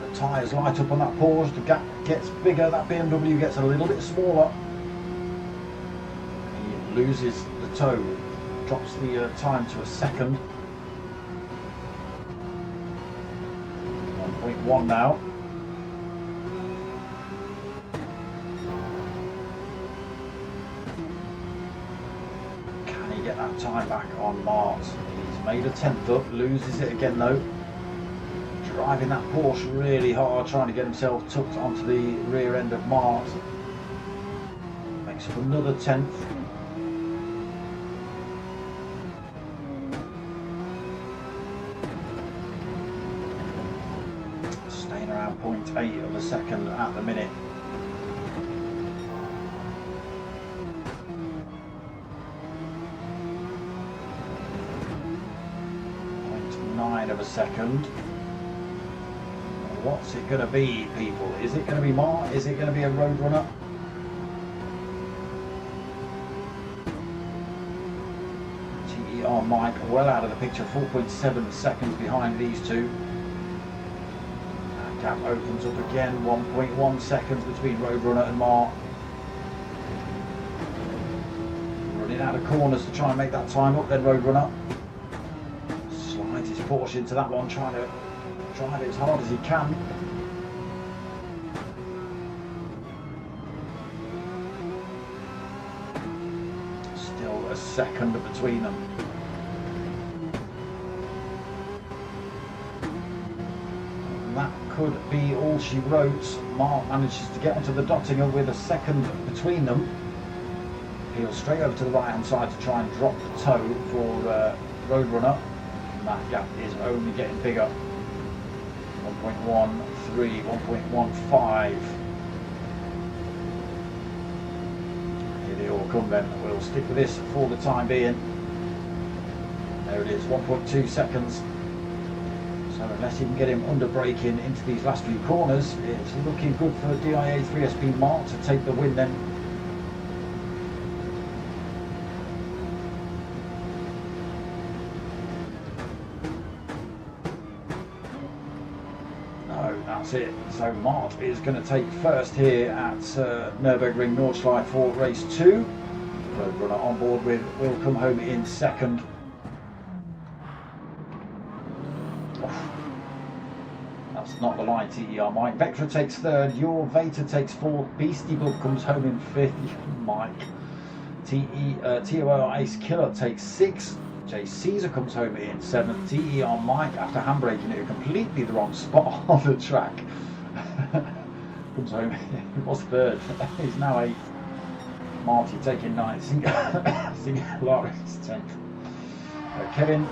The tyres light up on that pause, the gap gets bigger, that BMW gets a little bit smaller. Loses the toe, drops the time to a second. 1.1 now. Can he get that time back on Mart? He's made a 10th up, loses it again though. Driving that Porsche really hard, trying to get himself tucked onto the rear end of Mart. Makes up another 10th. Around 0.8 of a second at the minute. 0.9 of a second. What's it going to be, people? Is it going to be Mart? Is it going to be a Roadrunner? TER Mike well out of the picture, 4.7 seconds behind these two. Gap opens up again, 1.1 seconds between Roadrunner and Mart. Running out of corners to try and make that time up, then Roadrunner slides his Porsche into that one, trying to drive it as hard as he can. Still a second between them. That could be all she wrote. Mart manages to get onto the Dottinger with a second between them. Peels straight over to the right hand side to try and drop the toe for Roadrunner. And that gap is only getting bigger. 1.13, 1.15. Here they all come then. We'll stick with this for the time being. There it is, 1.2 seconds. So unless you can get him under braking into these last few corners, it's looking good for DIA 3SP Mart to take the win then. No, that's it. So Mart is going to take first here at Nurburgring Nordschliefe for race 2. Roadrunner on board with will come home in second. That's not the line, TER Mike. Vectra takes third, Your Vator takes fourth, Beastie Bug comes home in fifth, Mike. TOR Ice Killer takes sixth, Jay Caesar comes home in seventh, TER Mike, after handbraking at completely the wrong spot on the track, comes home, he was third, he's now eighth. Marty taking ninth, Singularis 10th. Kevin,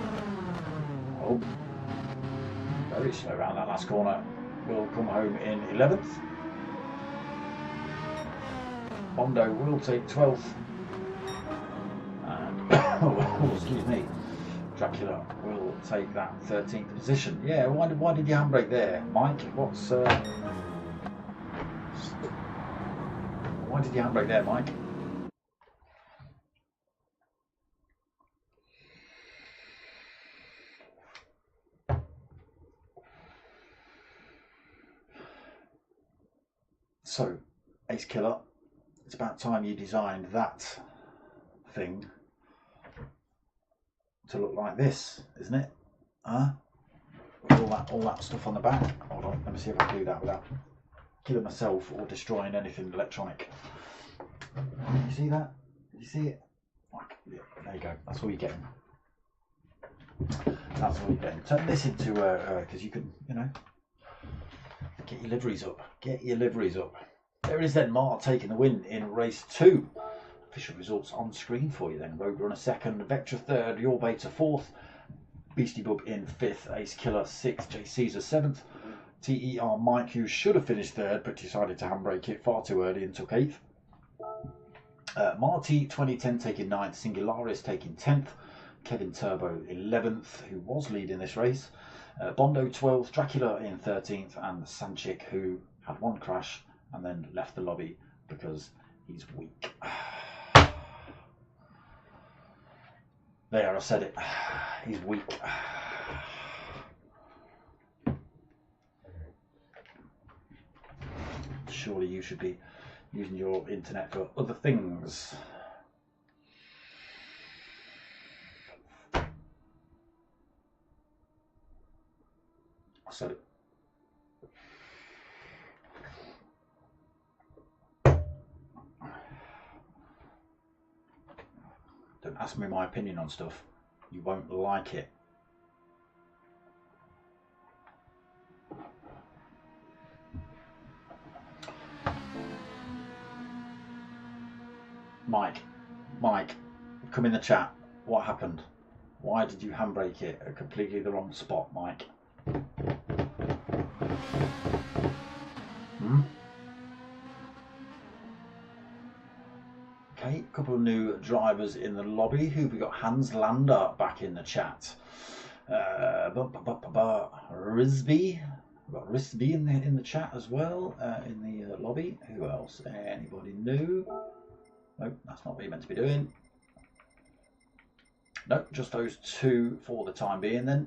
oh, very slow around that last corner, will come home in 11th. Bondo will take 12th. And, oh, excuse me, Dracula will take that 13th position. Yeah, why did you handbrake there, Mike? Why did you handbrake there, Mike? So, Ace Killer, it's about time you designed that thing to look like this, isn't it? Huh? With all that stuff on the back. Hold on, let me see if I can do that without killing myself or destroying anything electronic. You see that? You see it? Yeah, there you go. That's all you're getting. That's all you're getting. Turn this into because you can, you know, get your liveries up. Get your liveries up. There is then Mart taking the win in race 2. Official results on screen for you then. Road Runner second, Vectra third, Your Beta fourth, Beastie Bub in fifth, Ace Killer sixth, J Caesar seventh, TER Mike, who should have finished third but decided to handbrake it far too early and took eighth. Marty 2010 taking 9th, Singularis taking 10th, Kevin Turbo 11th, who was leading this race, Bondo 12th, Dracula in 13th, and Sanchik, who had one crash and then left the lobby because he's weak. There, I said it. He's weak. Surely you should be using your internet for other things. I said it. Don't ask me my opinion on stuff. You won't like it. Mike, come in the chat. What happened? Why did you handbrake it at completely the wrong spot, Mike? Okay, a couple of new drivers in the lobby. Who we got? Hans Lander back in the chat. Risby. We've got Risby in the chat as well, in the lobby. Who else? Anybody new? Nope, that's not what you're meant to be doing. Nope, just those two for the time being then.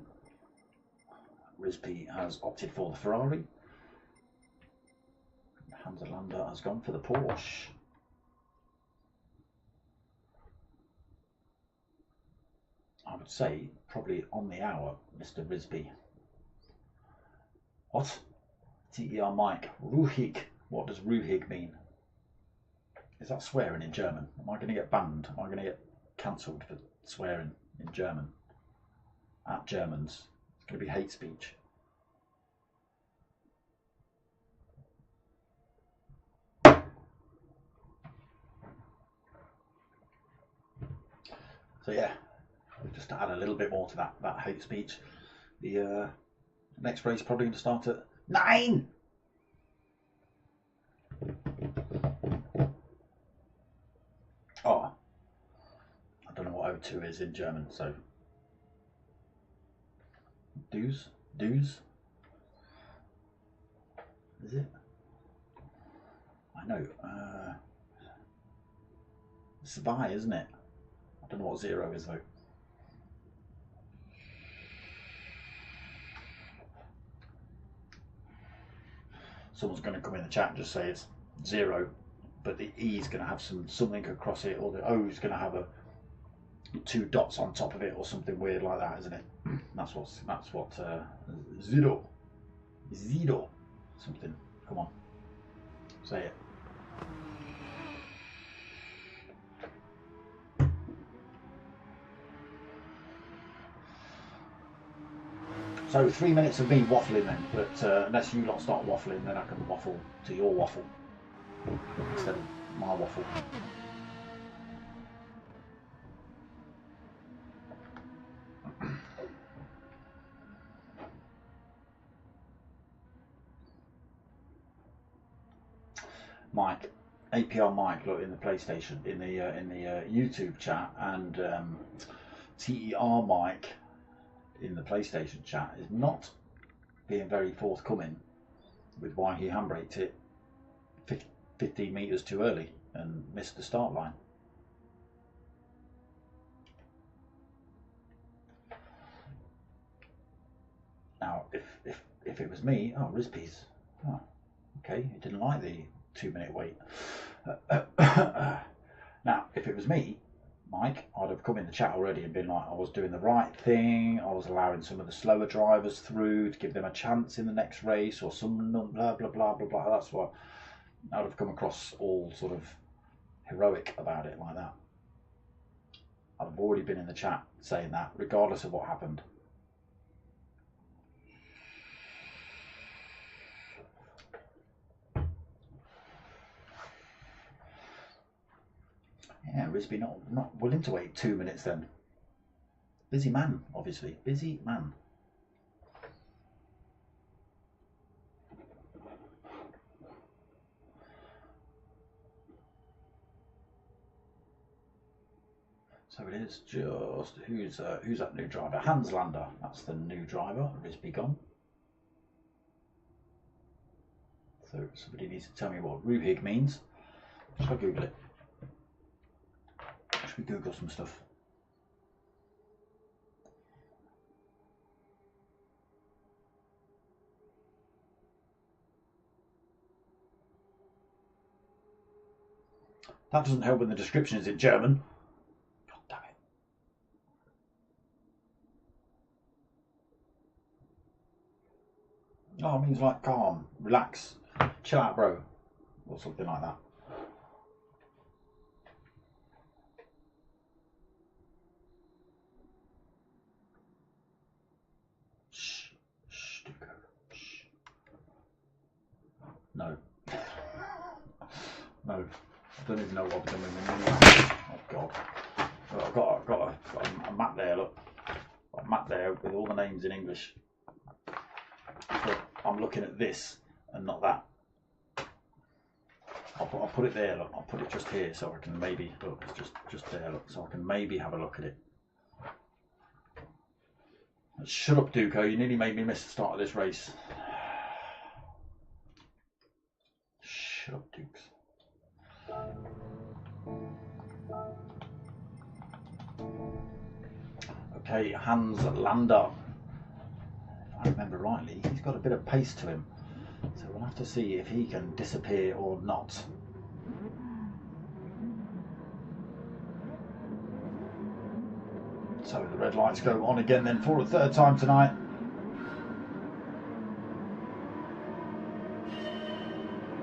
Risby has opted for the Ferrari. Hans Lander has gone for the Porsche. I would say probably on the hour, Mr. Risby. What? TER Mike. Ruhig. What does Ruhig mean? Is that swearing in German? Am I going to get banned? Am I going to get cancelled for swearing in German? At Germans. It's going to be hate speech. So yeah, just to add a little bit more to that hate speech. The next race probably going to start at 9. Oh, I don't know what O2 is in German, so dues? Is it? I know. Zwei, isn't it? I don't know what 0 is though. Someone's going to come in the chat and just say it's 0, but the E is going to have something across it, or the O is going to have 2 dots on top of it, or something weird like that, isn't it? That's what zero something. Come on, say it. So 3 minutes of me waffling then, but unless you lot start waffling, then I can waffle to your waffle instead of my waffle. Mike, APR Mike, look in the PlayStation, in the YouTube chat, and TER Mike in the PlayStation chat is not being very forthcoming with why he handbraked it 15 metres too early and missed the start line. Now, if it was me, oh, Risby's, oh, okay, he didn't like the 2-minute wait. Now, if it was me, Mike, I'd have come in the chat already and been like, I was doing the right thing, I was allowing some of the slower drivers through to give them a chance in the next race, or some blah blah blah blah blah. That's what I'd have come across, all sort of heroic about it like that. I'd have already been in the chat saying that, regardless of what happened. Yeah, Risby not willing to wait 2 minutes then. Busy man, obviously. Busy man. So it is just, who's that new driver? Hans Lander, that's the new driver. Risby gone. So somebody needs to tell me what Ruhig means. Shall I Google it? Should we Google some stuff? That doesn't help when the description is in German. God damn it. Oh, it means like calm, relax, chill out, bro, or something like that. Shh, shh, shh. No. No. I don't even know what I've done with my mini. Oh God. I've got a map there, look. Got a map there with all the names in English. But I'm looking at this and not that. I'll put it there, look. I'll put it just here so I can maybe look. It's just there, look. So I can maybe have a look at it. Shut up, Duco. You nearly made me miss the start of this race. Shut up, Dukes. Okay, Hans Lander. If I remember rightly, he's got a bit of pace to him. So we'll have to see if he can disappear or not. So the red lights go on again then for a third time tonight.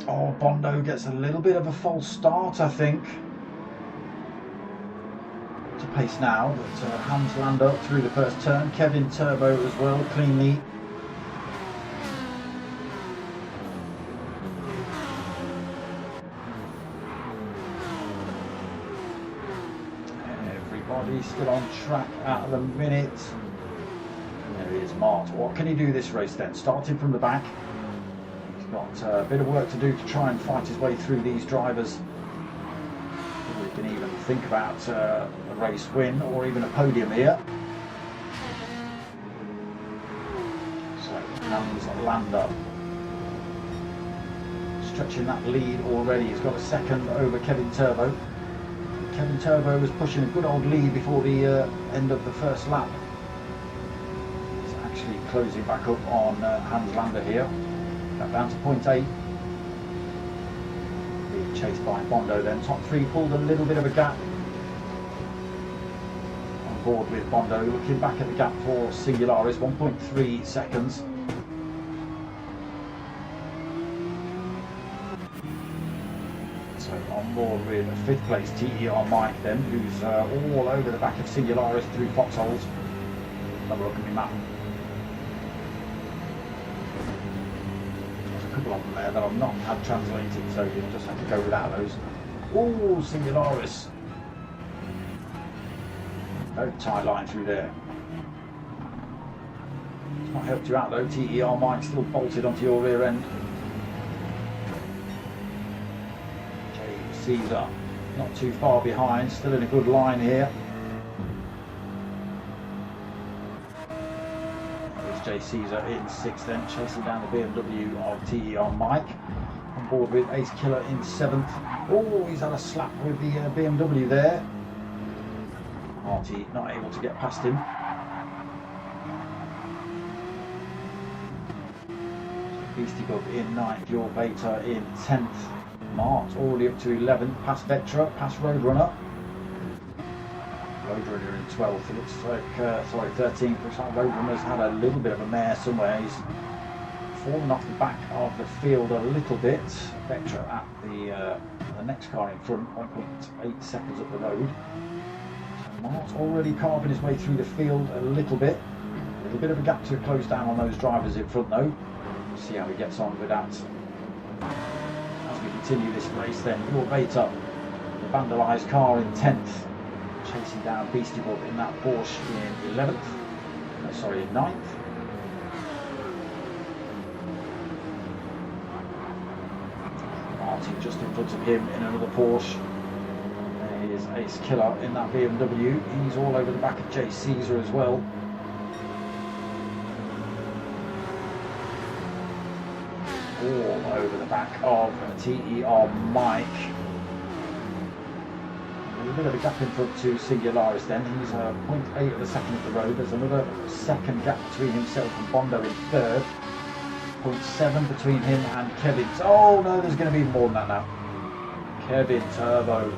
Oh, Bondo gets a little bit of a false start, I think. To pace now, but Hans Lander through the first turn. Kevin Turbo as well, cleanly. Everybody's still on track at the minute. There he is, Mart. What can he do this race then? Starting from the back. Got a bit of work to do to try and fight his way through these drivers. We can even think about a race win or even a podium here. So Hans Lander stretching that lead already. He's got a second over Kevin Turbo. Kevin Turbo was pushing a good old lead before the end of the first lap. He's actually closing back up on Hans Lander here. Down to 0.8. Being chased by Bondo then. Top three pulled a little bit of a gap. On board with Bondo. Looking back at the gap for Singularis. 1.3 seconds. So on board with a fifth place TER Mike then, who's all over the back of Singularis through foxholes. Have a look at my map. Couple of them there that I've not had translated, so you just have to go without those. Oh, Singularis. No tight line through there. It's not helped you out though. TER Mike still bolted onto your rear end. Caesar not too far behind, still in a good line here. J. Caesar in sixth then, chasing down the BMW of TER Mike. On board with Ace Killer in seventh. Oh, he's had a slap with the BMW there. Artie not able to get past him. Beastie Bug in ninth, Your Beta in 10th. Mart already up to 11th, past Vectra, past Roadrunner. Roadrunner in 12th. It looks like, sorry, 13th. Looks like Roadrunner's had a little bit of a mare somewhere. He's fallen off the back of the field a little bit. Vectra at the next car in front, 1.8 seconds up the road. So Mart's already carving his way through the field a little bit. A little bit of a gap to close down on those drivers in front though. We'll see how he gets on with that. As we continue this race then, your Beta, the vandalised car in 10th, chasing down Beastie Bob in that Porsche in 11th. No, sorry, in 9th. Martin just in front of him in another Porsche. There is Ace Killer in that BMW. He's all over the back of Jay Caesar as well. All over the back of TER Mike. A little bit of a gap in front to Singularis then. He's 0.8 of a second up the road. There's another second gap between himself and Bondo in third. 0.7 between him and Kevin. Oh no, there's going to be more than that now. Kevin Turbo.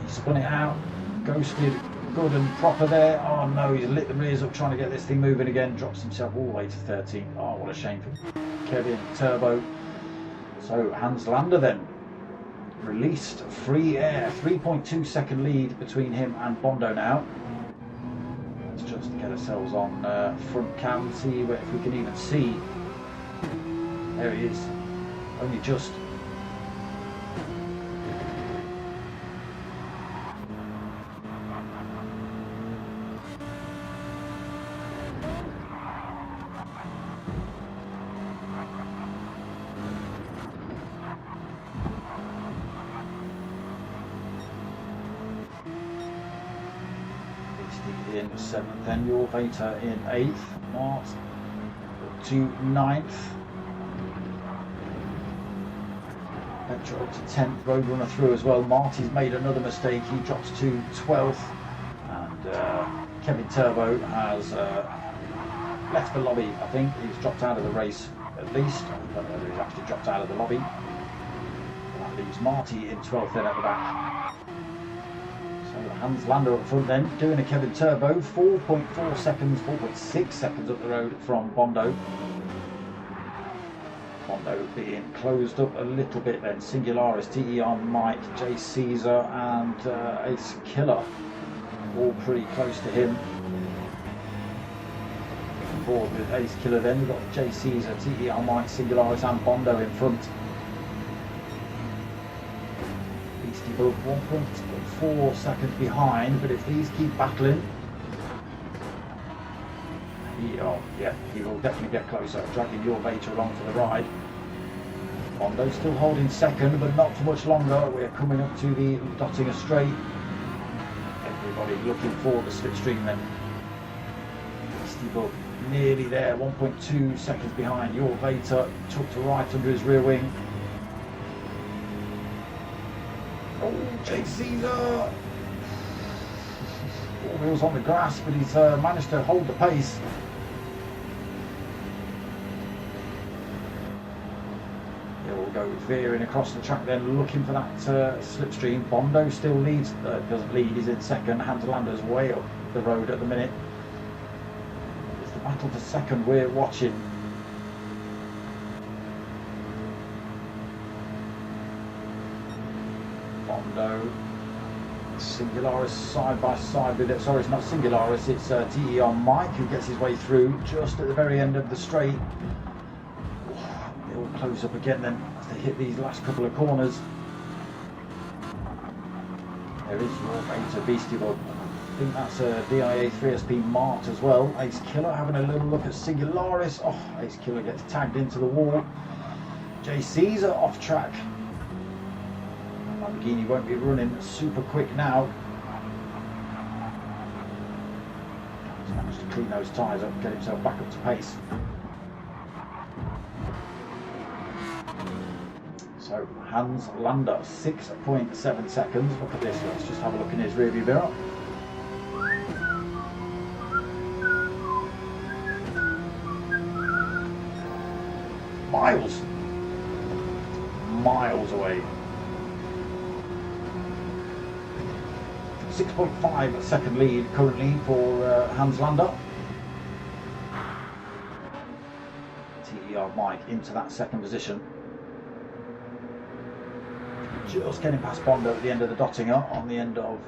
He spun it out. Ghosted good and proper there. Oh no, he's lit the rears up trying to get this thing moving again. Drops himself all the way to 13th. Oh, what a shame for Kevin Turbo. So Hans Lander then released free air. 3.2 second lead between him and Bondo now. Let's just get ourselves on front cam, see if we can even see. There he is. Only just. In 7th, then your Veta in 8th, Mart to 9th, Vectra up to 10th, Roadrunner through as well. Marty's made another mistake, he drops to 12th, and Kevin Turbo has left the lobby. I think he's dropped out of the race at least. I don't know whether he's actually dropped out of the lobby. That leaves Marty in 12th then at the back. Hans Lander up front then, doing a Kevin Turbo, 4.4 seconds, 4.6 seconds up the road from Bondo. Bondo being closed up a little bit then, Singularis, TER Mike, Jay Caesar and Ace Killer, all pretty close to him. Forward with Ace Killer then, we've got Jay Caesar, TER Mike, Singularis and Bondo in front. Beastie Bug 1.4 seconds behind, but if these keep battling, he will definitely get closer, dragging your Veta along for the ride. Bondo still holding second, but not for much longer. We're coming up to the Dottinger Straight. Everybody looking for the slipstream then. Beastie Bug nearly there, 1.2 seconds behind. Your Veta tucked to right under his rear wing. Oh, Jay Caesar! 4 wheels on the grass, but he's managed to hold the pace. He'll go veering across the track then, looking for that slipstream. Bondo still leads, doesn't lead, he's in second. Hans Lander's way up the road at the minute. It's the battle for second we're watching. Bondo, Singularis side by side with it. Sorry, it's not Singularis, it's TER Mike who gets his way through just at the very end of the straight. They'll close up again then as they hit these last couple of corners. There is your Veta Beastie Bug. I think that's a DIA 3SP Mart as well. Ace Killer having a little look at Singularis. Oh, Ace Killer gets tagged into the wall. Jay Caesar off track. Lamborghini won't be running super quick now. He's managed to clean those tyres up, get himself back up to pace. So Hans Lander, 6.7 seconds. Look at this, let's just have a look in his rearview mirror. Miles away. 6.5 second lead currently for Hans Lander. TER Mike into that second position. Just getting past Bondo at the end of the Dottinger on the end of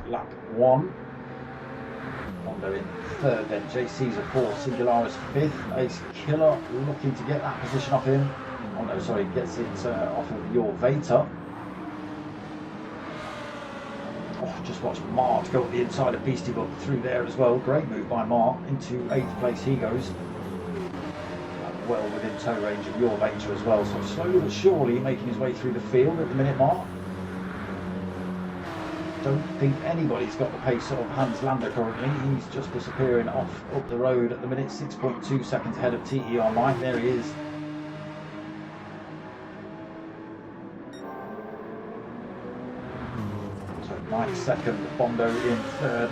lap 1. Bondo in third, then JC's 4th, Singularis 5th, Ace Killer looking to get that position off him. Oh no, sorry, gets it off of your Vater. Oh, just watch Mart go up the inside of Beastie Book through there as well. Great move by Mart. Into 8th place he goes. Well within tow range of your Vater as well. So slowly but surely making his way through the field at the minute, Mart. Don't think anybody's got the pace of Hans Lander currently. He's just disappearing off up the road at the minute. 6.2 seconds ahead of TER Mike. There he is. So Mike's second, Bondo in third.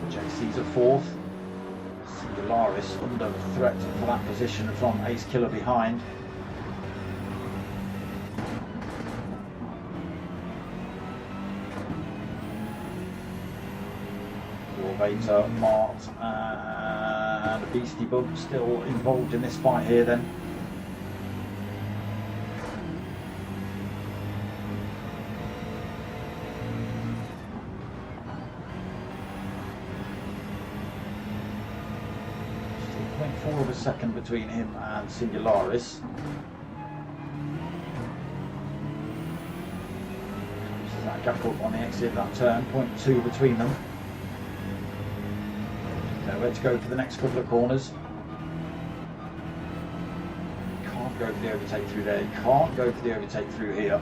JC's 4th. Singularis under threat for that position from Ace Killer behind. Vater, Mart and Beastie Bump still involved in this fight here then. .4 of a second between him and Singularis. Uses that gap up on the exit of that turn, 0.2 between them. Nowhere to go for the next couple of corners. Can't go for the overtake through there. Can't go for the overtake through here.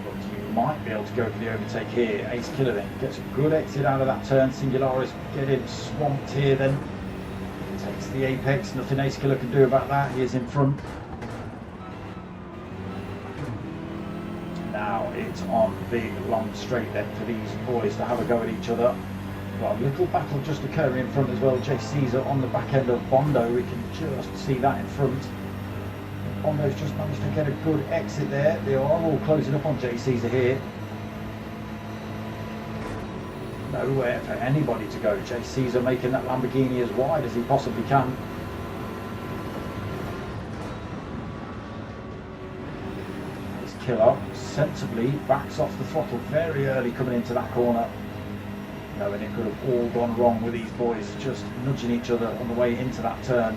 But you might be able to go for the overtake here. Ace Killer then gets a good exit out of that turn. Singularis getting swamped here then. Takes the apex. Nothing Ace Killer can do about that. He is in front. Now it's on the long straight then for these boys to have a go at each other. Well, a little battle just occurring in front as well. J Caesar on the back end of Bondo. We can just see that in front. Bondo's just managed to get a good exit there. They are all closing up on J Caesar here. Nowhere for anybody to go. J Caesar making that Lamborghini as wide as he possibly can. This Killer sensibly backs off the throttle very early coming into that corner. And it could have all gone wrong with these boys just nudging each other on the way into that turn.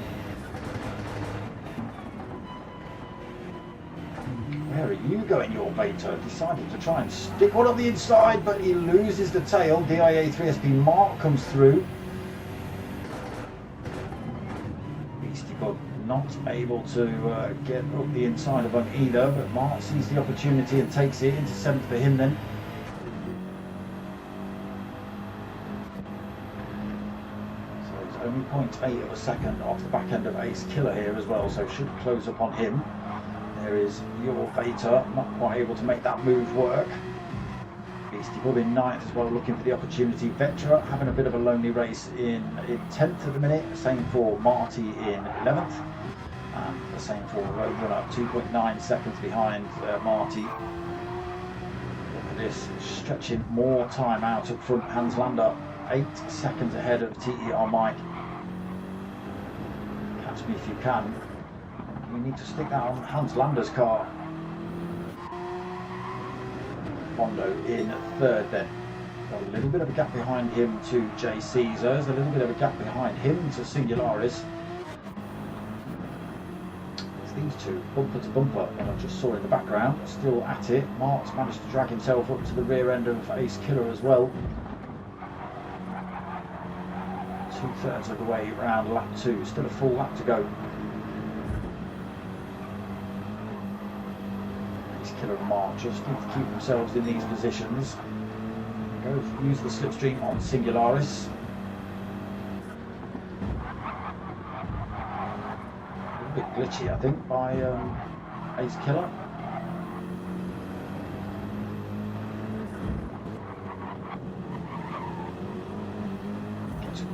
Where are you going, your Vater? Decided to try and stick one on the inside, but he loses the tail. DIA 3SP Mark comes through. Beastie Bug not able to get up the inside of him either, but Mark sees the opportunity and takes it into 7th for him then. Only 0.8 of a second off the back end of Ace Killer here as well, so should close up on him. There is your Vater, not quite able to make that move work. Beastie Bub in 9th as well, looking for the opportunity. Vetra having a bit of a lonely race in 10th at the minute, same for Marty in 11th, and the same for Roadrunner, 2.9 seconds behind Marty. Look at this, stretching more time out up front. Hans Lander 8 seconds ahead of TER Mike. Catch me if you can. You need to stick that on Hans Lander's car. Bondo in 3rd then. Got a little bit of a gap behind him to J Caesar. There's a little bit of a gap behind him to Singularis. It's these two, bumper to bumper, and I just saw in the background, still at it. Mark's managed to drag himself up to the rear end of Ace Killer as well. 2/3 of the way around lap 2, still a full lap to go. Ace Killer and Mark just need to keep themselves in these positions. Use the slipstream on Singularis. A bit glitchy, I think, by Ace Killer.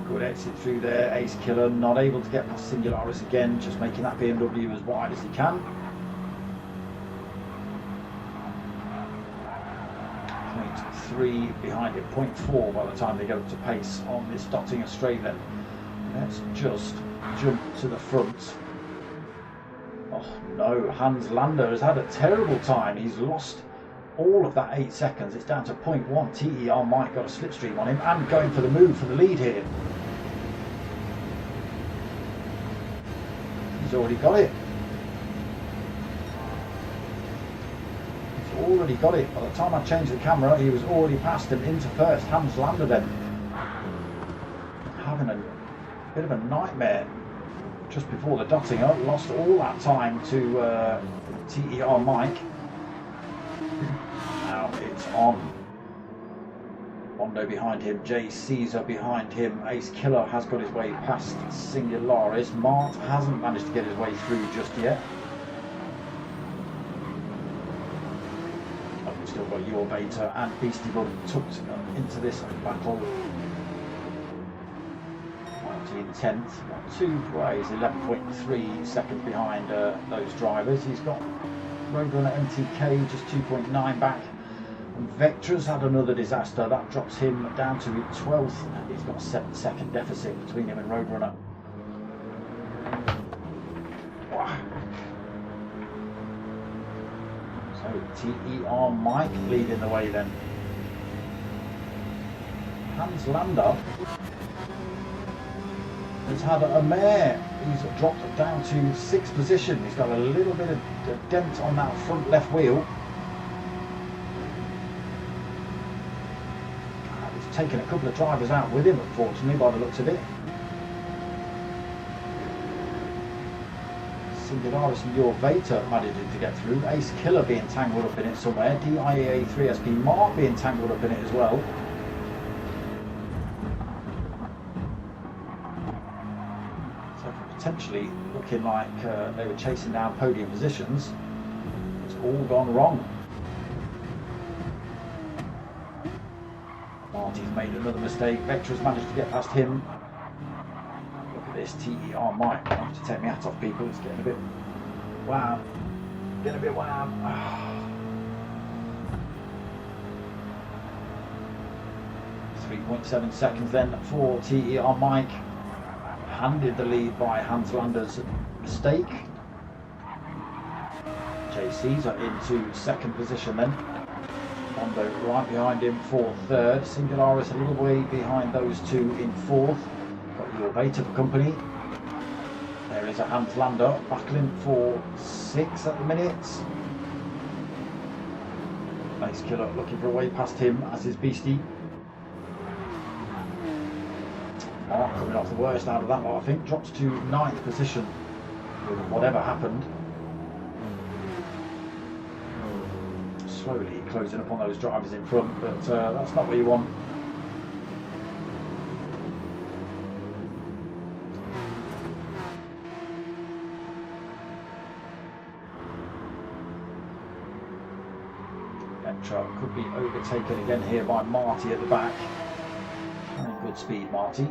Good exit through there. Ace Killer not able to get past Singularis again, just making that BMW as wide as he can. 0.3 behind him, 0.4 by the time they get up to pace on this dotting straight then. Let's just jump to the front. Oh no, Hans Lander has had a terrible time. He's lost all of that 8 seconds. It's down to 0.1. TER Mike got a slipstream on him and going for the move for the lead here. He's already got it. He's already got it. By the time I changed the camera, he was already past him into first. Hans Lander then having a bit of a nightmare just before the dotting up. Lost all that time to TER Mike. Now it's on. Bondo behind him, J. Caesar behind him, Ace Killer has got his way past Singularis. Mart hasn't managed to get his way through just yet. Oh, we've still got Your Beta and Beastie Bum tucked into this battle. 19th, not too great. He's 11.3 seconds behind those drivers. He's got Roadrunner MTK just 2.9 back. And Vectra's had another disaster. That drops him down to 12th. He's got a 7-second deficit between him and Roadrunner. Wow. So TER Mike leading the way then. Hans Lander has had a mare. He's dropped down to 6th position. He's got a little bit of a dent on that front left wheel. He's taken a couple of drivers out with him, unfortunately, by the looks of it. Singularis and Your Veta managed to get through. Ace Killer being tangled up in it somewhere. DIA 3SP Mark being tangled up in it as well. Potentially looking like they were chasing down podium positions. It's all gone wrong. Marty's made another mistake. Vectra's managed to get past him. Look at this TER Mike. I have to take my hat off, people. It's getting a bit wow. Getting a bit wow. 3.7 seconds then for TER Mike. Handed the lead by Hans Lander's mistake. J. Caesar into 2nd position then. Bondo right behind him for 3rd. Singularis a little way behind those two in 4th. Got Your Beta for company. There is a Hans Lander battling for 6th at the minute. Ace Killer looking for a way past him, as is Beastie. Mark coming off the worst out of that lot, I think. Drops to 9th position with whatever happened. Slowly closing up on those drivers in front, but that's not what you want. Vectra could be overtaken again here by Marty at the back. Good speed, Marty.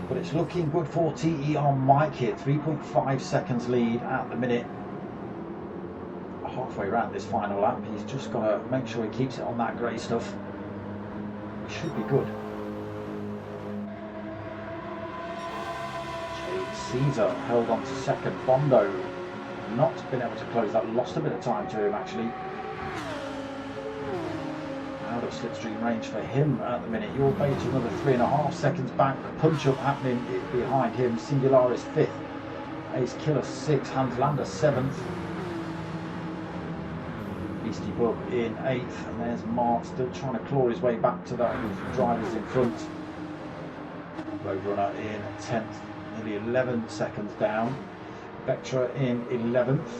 But it's looking good for TER Mike here. 3.5 seconds lead at the minute. Halfway around this final lap. He's just got to make sure he keeps it on that grey stuff. It should be good. Caesar held on to 2nd. Bondo not been able to close that. Lost a bit of time to him actually. Out of slipstream range for him at the minute. Your Beta another 3.5 seconds back. Punch up happening behind him. Singularis 5th. Ace Killer 6th. Hans Lander 7th. Beastie Bub in 8th. And there's Mart still trying to claw his way back to those drivers in front. Roadrunner in 10th. Nearly 11 seconds down. Vectra in 11th.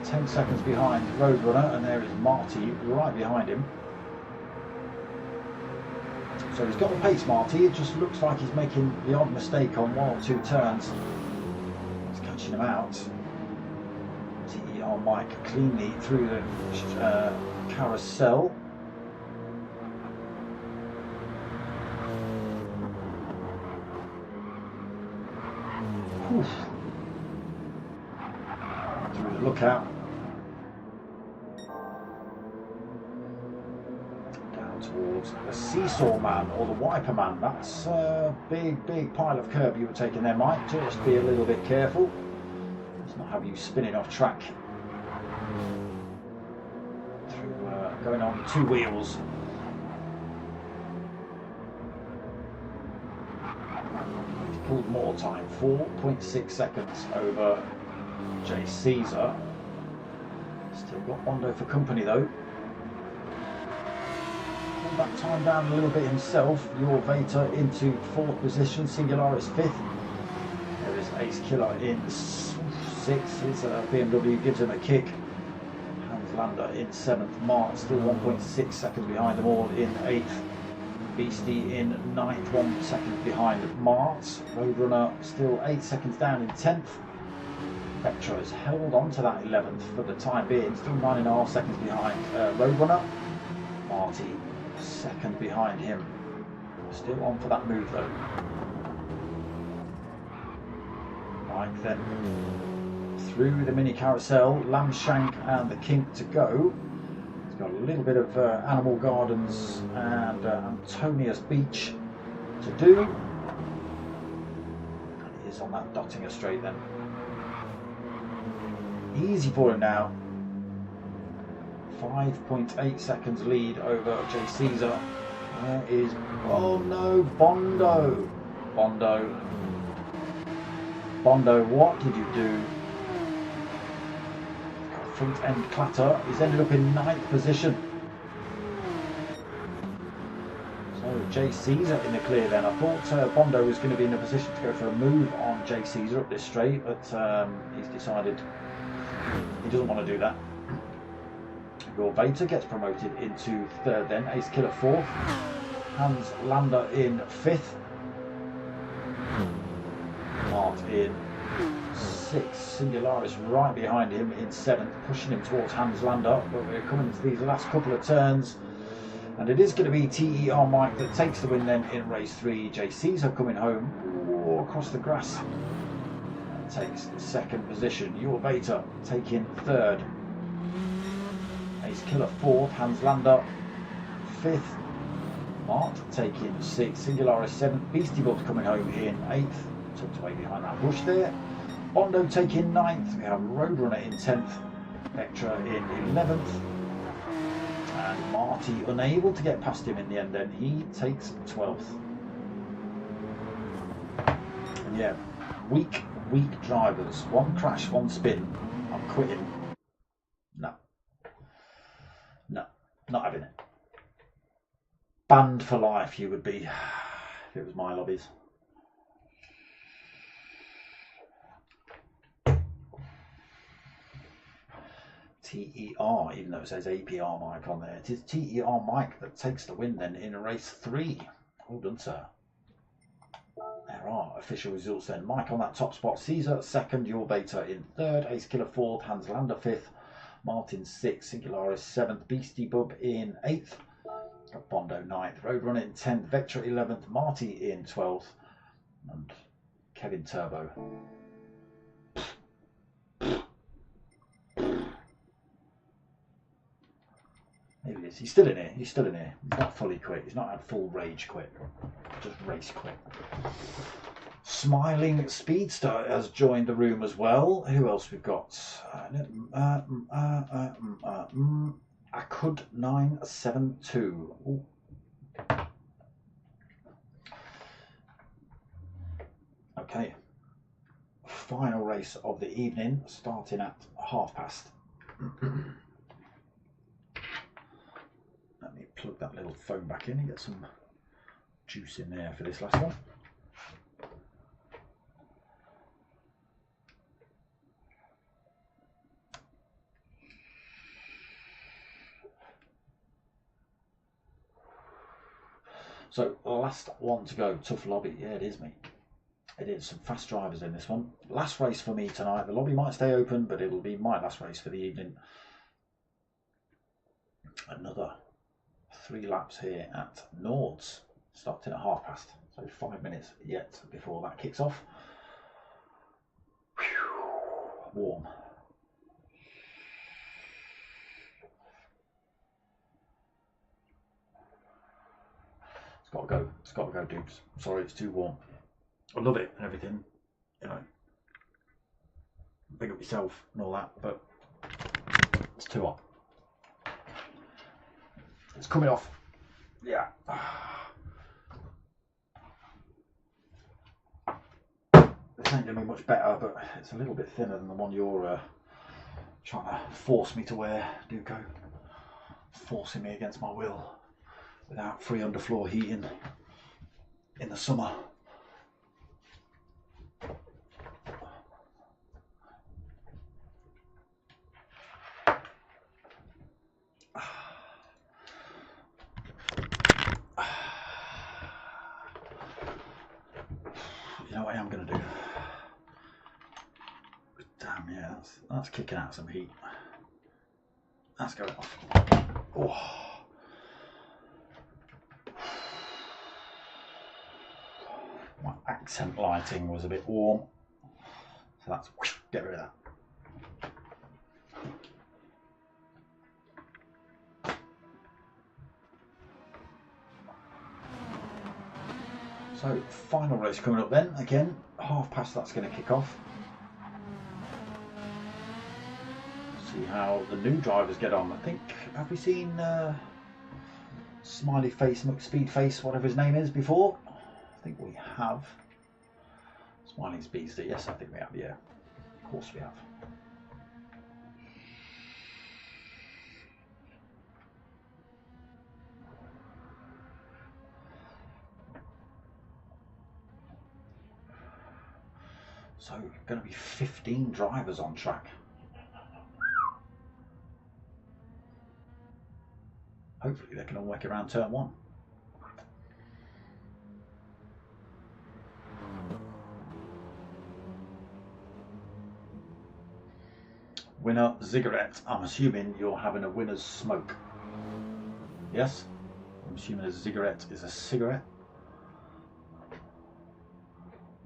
10 seconds behind Roadrunner. And there is Marty right behind him. So he's got the pace, Marty. It just looks like he's making the odd mistake on 1 or 2 turns. He's catching him out. TER Mike cleanly through the carousel. Oof. Through the lookout. towards the Seesaw Man or the Wiper Man. That's a big pile of curb you were taking there, Mike. Just be a little bit careful. Let's not have you spinning off track. Through going on 2 wheels. He's pulled more time, 4.6 seconds over J. Caesar. Still got Bondo for company though. Pulled that time down a little bit himself. Your Vater into 4th position, Singularis 5th. There is Ace Killer in 6th. His BMW gives him a kick. Hans Lander in 7th. Mart still 1.6 seconds behind them all in 8th. Beastie in 9th, 1 second behind Mart. Roadrunner still 8 seconds down in 10th. Vectra has held on to that 11th for the time being, still 9.5 seconds behind Roadrunner. Marty 2nd behind him. Still on for that move though. Mike then through the mini carousel, Lamshank and the Kink to go. He's got a little bit of Animal Gardens and Antonius Beach to do. And he is on that Dottinger straight then. Easy for him now. 5.8 seconds lead over J. Caesar. Where is... oh no, Bondo. Bondo, what did you do? Front end clatter. He's ended up in 9th position. So J. Caesar in the clear then. I thought Bondo was going to be in a position to go for a move on J. Caesar up this straight, but he's decided he doesn't want to do that. Your Vater gets promoted into 3rd then. Ace Killer 4th. Hans Lander in 5th. Mart in 6th. Singularis right behind him in 7th, pushing him towards Hans Lander. But we're coming to these last couple of turns, and it is going to be TER Mike that takes the win then in race 3. J. Caesar coming home. Ooh, across the grass. Takes 2nd position. Your Vater taking 3rd. Ace Killer 4th. Hans Lander 5th. Mart taking 6th. Singularis 7th. Beastie Bubs coming home in 8th. Tucked away behind that bush there. Bondo taking 9th. We have Roadrunner in 10th. Vectra in 11th. And Marty unable to get past him in the end then. He takes 12th. And yeah, weak drivers. 1 crash, 1 spin. I'm quitting. No, not having it. Banned for life you would be if it was my lobbies. TER, even though it says APR Mike on there, it is TER Mike that takes the win then in race 3. Well done, sir. There are official results then. Mike on that top spot. Caesar 2nd, Your Vater in 3rd, Ace Killer 4th, Hans Lander 5th, Martin 6th, Singularis 7th, Beastie Bub in 8th, got Bondo 9th, Roadrunner in 10th, Vectra 11th, Marty in 12th, and Kevin Turbo. Maybe it is. He's still in here. He's not fully quit. He's not had full rage quit. Just race quit. Smiling Speedster has joined the room as well. Who else we've got? Akud 972. Ooh. Okay. Final race of the evening, starting at past. Let me plug that little phone back in and get some juice in there for this last one. So, last one to go, tough lobby. Yeah, it is, mate. It is. Some fast drivers in this one. Last race for me tonight. The lobby might stay open, but it'll be my last race for the evening. Another 3 laps here at Nords. Stopped in at past. So 5 minutes yet before that kicks off. Whew, warm. It's got to go. It's got to go, dudes. Sorry, it's too warm. I love it and everything, you know. Big up yourself and all that, but it's too hot. It's coming off. Yeah. This ain't gonna be much better, but it's a little bit thinner than the one you're trying to force me to wear, Duco. Forcing me against my will without free underfloor heating in the summer. You know what I am going to do? Damn, yeah, that's kicking out some heat. That's going off. Oh. My accent lighting was a bit warm, so that's get rid of that. So final race coming up then. Again, half past that's going to kick off. See how the new drivers get on. I think, have we seen Smiley Face, McSpeed Face, whatever his name is, before? I think we have. Smiling Speedster, yes, I think we have, yeah. Of course we have. So, going to be 15 drivers on track. Hopefully they can all make it around turn one. Winner cigarette. I'm assuming you're having a winner's smoke. Yes? I'm assuming a cigarette is a cigarette.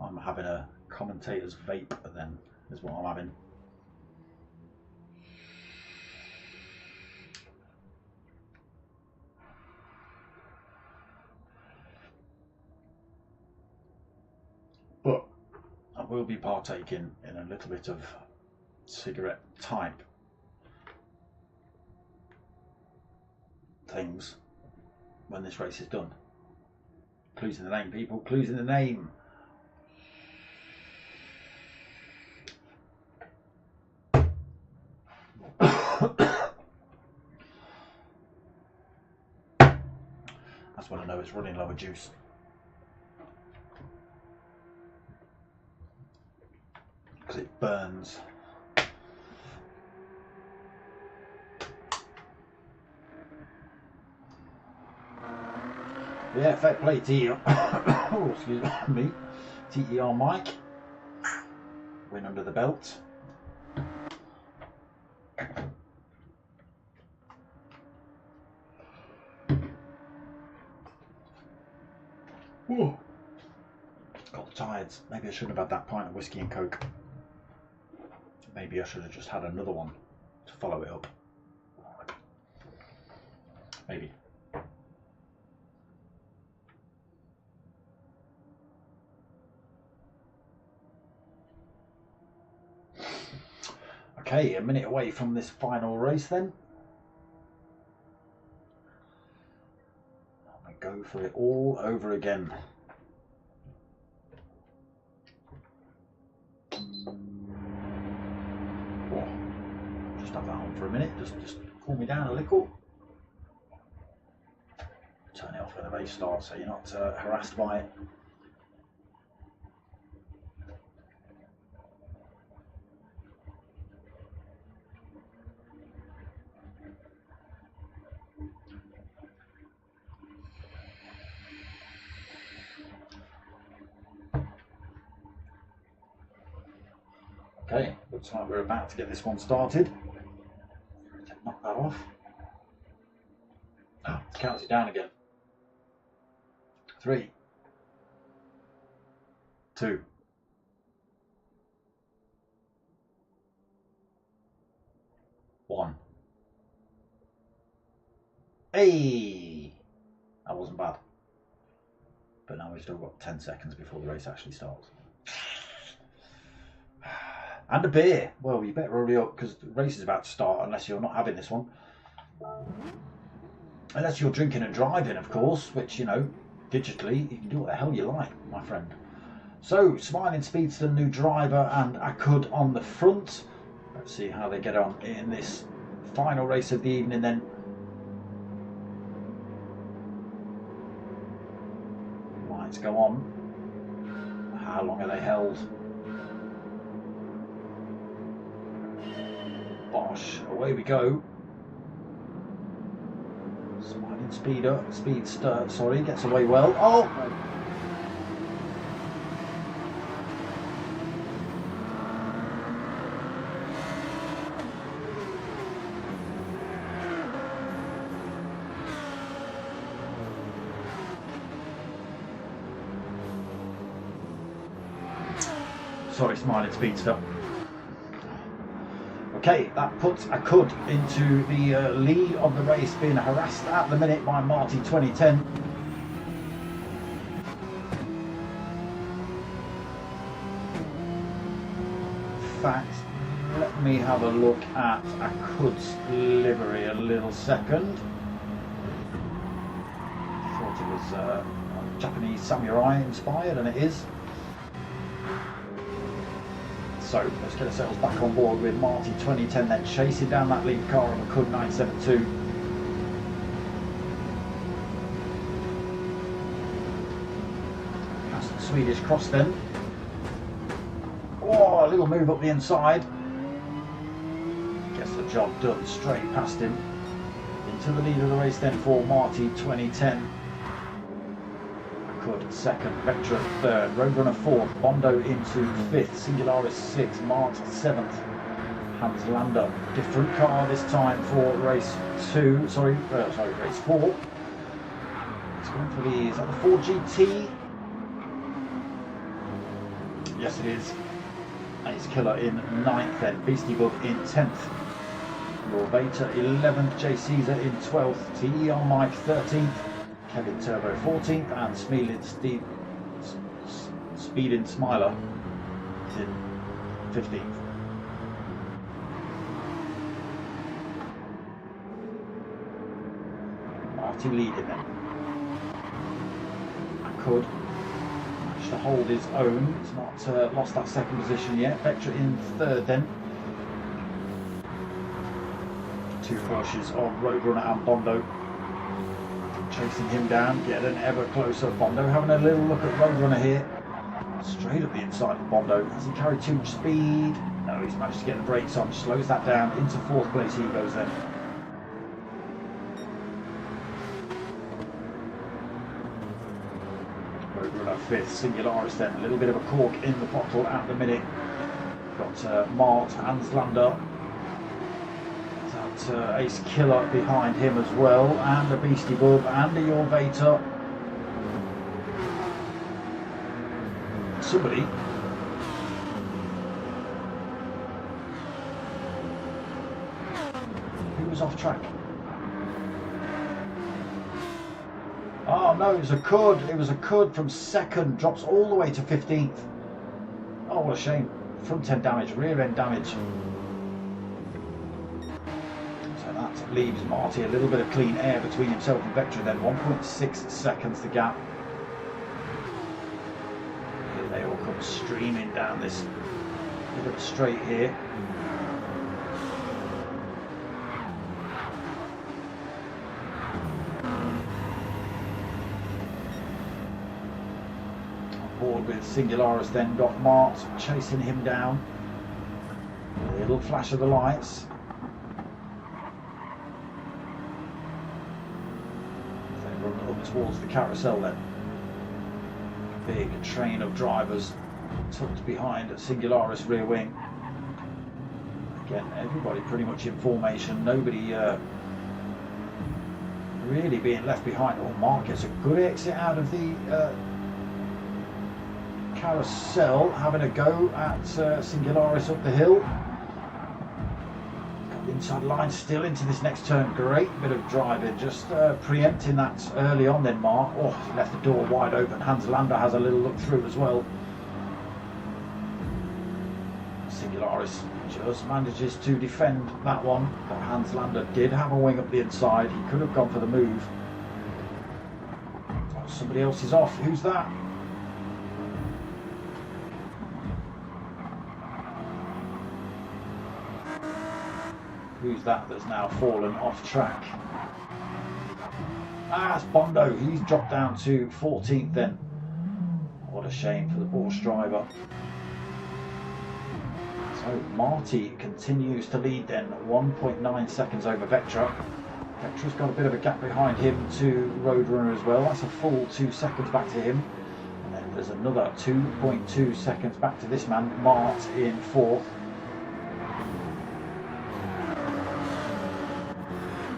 I'm having a commentator's vape then, is what I'm having. But I will be partaking in a little bit of cigarette type things when this race is done. Clues in the name, people, clues in the name. That's when I know it's running low of juice. Because it burns. Yeah, fair play TER. Oh, excuse me. TER Mike. Win under the belt. Whoa. Got the tides. Maybe I shouldn't have had that pint of whiskey and coke. Maybe I should have just had another one to follow it up. Maybe. Okay, a minute away from this final race then. I'm going to go for it all over again. Oh, just have that on for a minute, just cool me down a little. Turn it off when the race starts so you're not harassed by it. Okay, looks like we're about to get this one started. Knock that off. Ah, counts it down again. 3, 2, 1. Hey! That wasn't bad. But now we've still got 10 seconds before the race actually starts. And a beer. Well, you better hurry up because the race is about to start unless you're not having this one. Unless you're drinking and driving, of course, which, you know, digitally, you can do what the hell you like, my friend. So, Smiling Speedster, new driver, and Akud on the front. Let's see how they get on in this final race of the evening then. Lights go on. How long are they held? Bosh, away we go. Smiling Speedster, sorry, gets away well. Oh! Sorry, Smiling Speedster. Okay, that puts Akud into the lead of the race, being harassed at the minute by Marty 2010. In fact, let me have a look at Akud's livery a little second. Thought it was Japanese samurai inspired, and it is. So let's get ourselves back on board with Marty 2010 then, chasing down that lead car of Akud 972. Past the Swedish cross then. Oh, a little move up the inside. Gets the job done, straight past him. Into the lead of the race then for Marty 2010. Akud second, Vectra third, Roadrunner fourth, Bondo into fifth, Singularis sixth, Mart seventh, Hans Lander. Different car this time for race two. Race four. It's going for the, is that the Ford GT? Yes, it is. Ace Killer in ninth, then Beastie Bug in 10th, Norvator 11th, J Caesar in 12th, TE on Mike 13th. Kevin Turbo 14th, and Speedin Smiler is in 15th. Marty leading then. Akud managed to hold his own. He's not lost that second position yet. Vectra in third then. Two Porsches of Roadrunner and Bondo. Chasing him down, getting ever closer. Bondo having a little look at Roadrunner here. Straight up the inside of Bondo. Has he carried too much speed? No, he's managed to get the brakes on. Slows that down. Into fourth place he goes then. Roadrunner fifth. Singularis then. A little bit of a cork in the bottle at the minute. Got Mart, Hans Lander. Ace Killer behind him as well, and a Beastie Bug and a Norvator. Somebody who was off track. Oh no, it was Akud. It was Akud from second, drops all the way to 15th. Oh, what a shame. Front end damage, rear end damage. That leaves Marty a little bit of clean air between himself and Vectra then. 1.6 seconds the gap. Here they all come streaming down this little straight here. On board with Singularis then, got Mart chasing him down. A little flash of the lights. Towards the carousel then. Big train of drivers tucked behind Singularis rear wing. Again, everybody pretty much in formation. Nobody really being left behind. Oh, Mark gets a good exit out of the carousel, having a go at Singularis up the hill. Got the inside line, still into this next turn. Great bit of driving, just preempting that early on then, Mark. Oh, he left the door wide open. Hans Lander has a little look through as well. Singularis just manages to defend that one, but Hans Lander did have a wing up the inside. He could have gone for the move. Oh, somebody else is off. Who's that? Who's that that's now fallen off track? Ah, it's Bondo. He's dropped down to 14th then. What a shame for the Porsche driver. So Marty continues to lead then, 1.9 seconds over Vectra. Vectra's got a bit of a gap behind him to Roadrunner as well. That's a full 2 seconds back to him. And then there's another 2.2 seconds back to this man, Mart in 4th.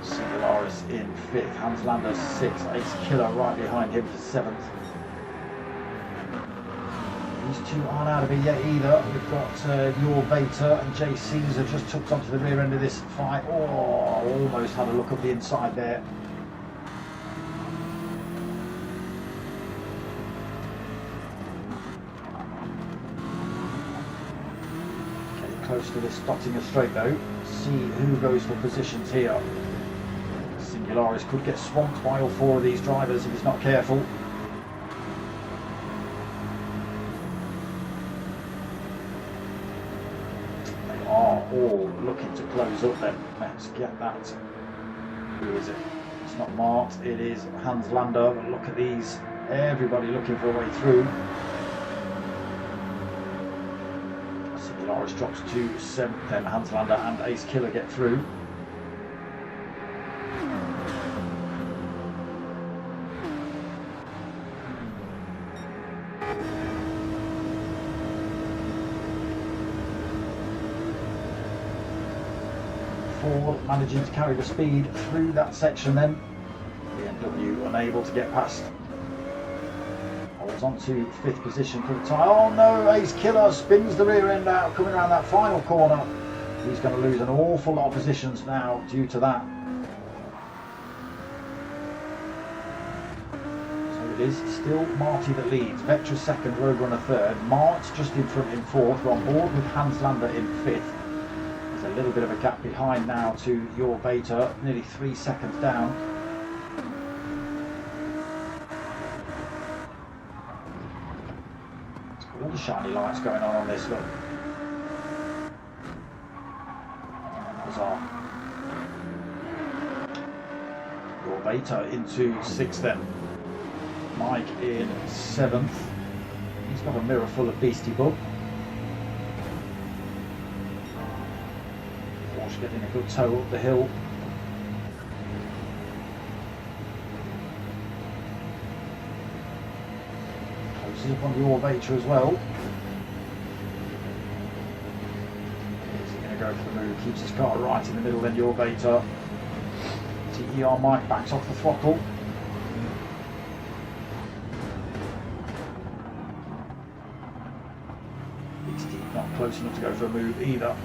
Singularis in 5th, Hans Lander 6th, Ace Killer right behind him for 7th. These two aren't out of it yet either. We've got Your Beta and Jay Caesar just tucked onto the rear end of this fight. Oh, almost had a look up the inside there. Getting close to this Stottinger straight though. See who goes for positions here. Singularis could get swamped by all 4 of these drivers if he's not careful. They are all looking to close up then. Let's get that. Who is it? It's not Mart, it is Hans Lander. Look at these. Everybody looking for a way through. Singularis drops to 7th, then Hans Lander and Ace Killer get through. Ford managing to carry the speed through that section then. BMW unable to get past. Holds on to 5th position for the time. Oh no, Ace Killer spins the rear end out coming around that final corner. He's going to lose an awful lot of positions now due to that. So it is still Marty that leads. Vectra 2nd, Roadrunner 3rd. Mart's just in front in 4th. We're on board with Hans Lander in 5th. There's a little bit of a gap behind now to Your Beta, nearly 3 seconds down. All the shiny lights going on this, look. Bizarre. Your Beta into 6th then. Mike in 7th. He's got a mirror full of Beastie Bug. Porsche getting a good tow up the hill. Closes up on Your Beta as well. Is he going to go for the move? Keeps his car right in the middle then, Your Beta. TER Mike backs off the throttle. Not close enough to go for a move either.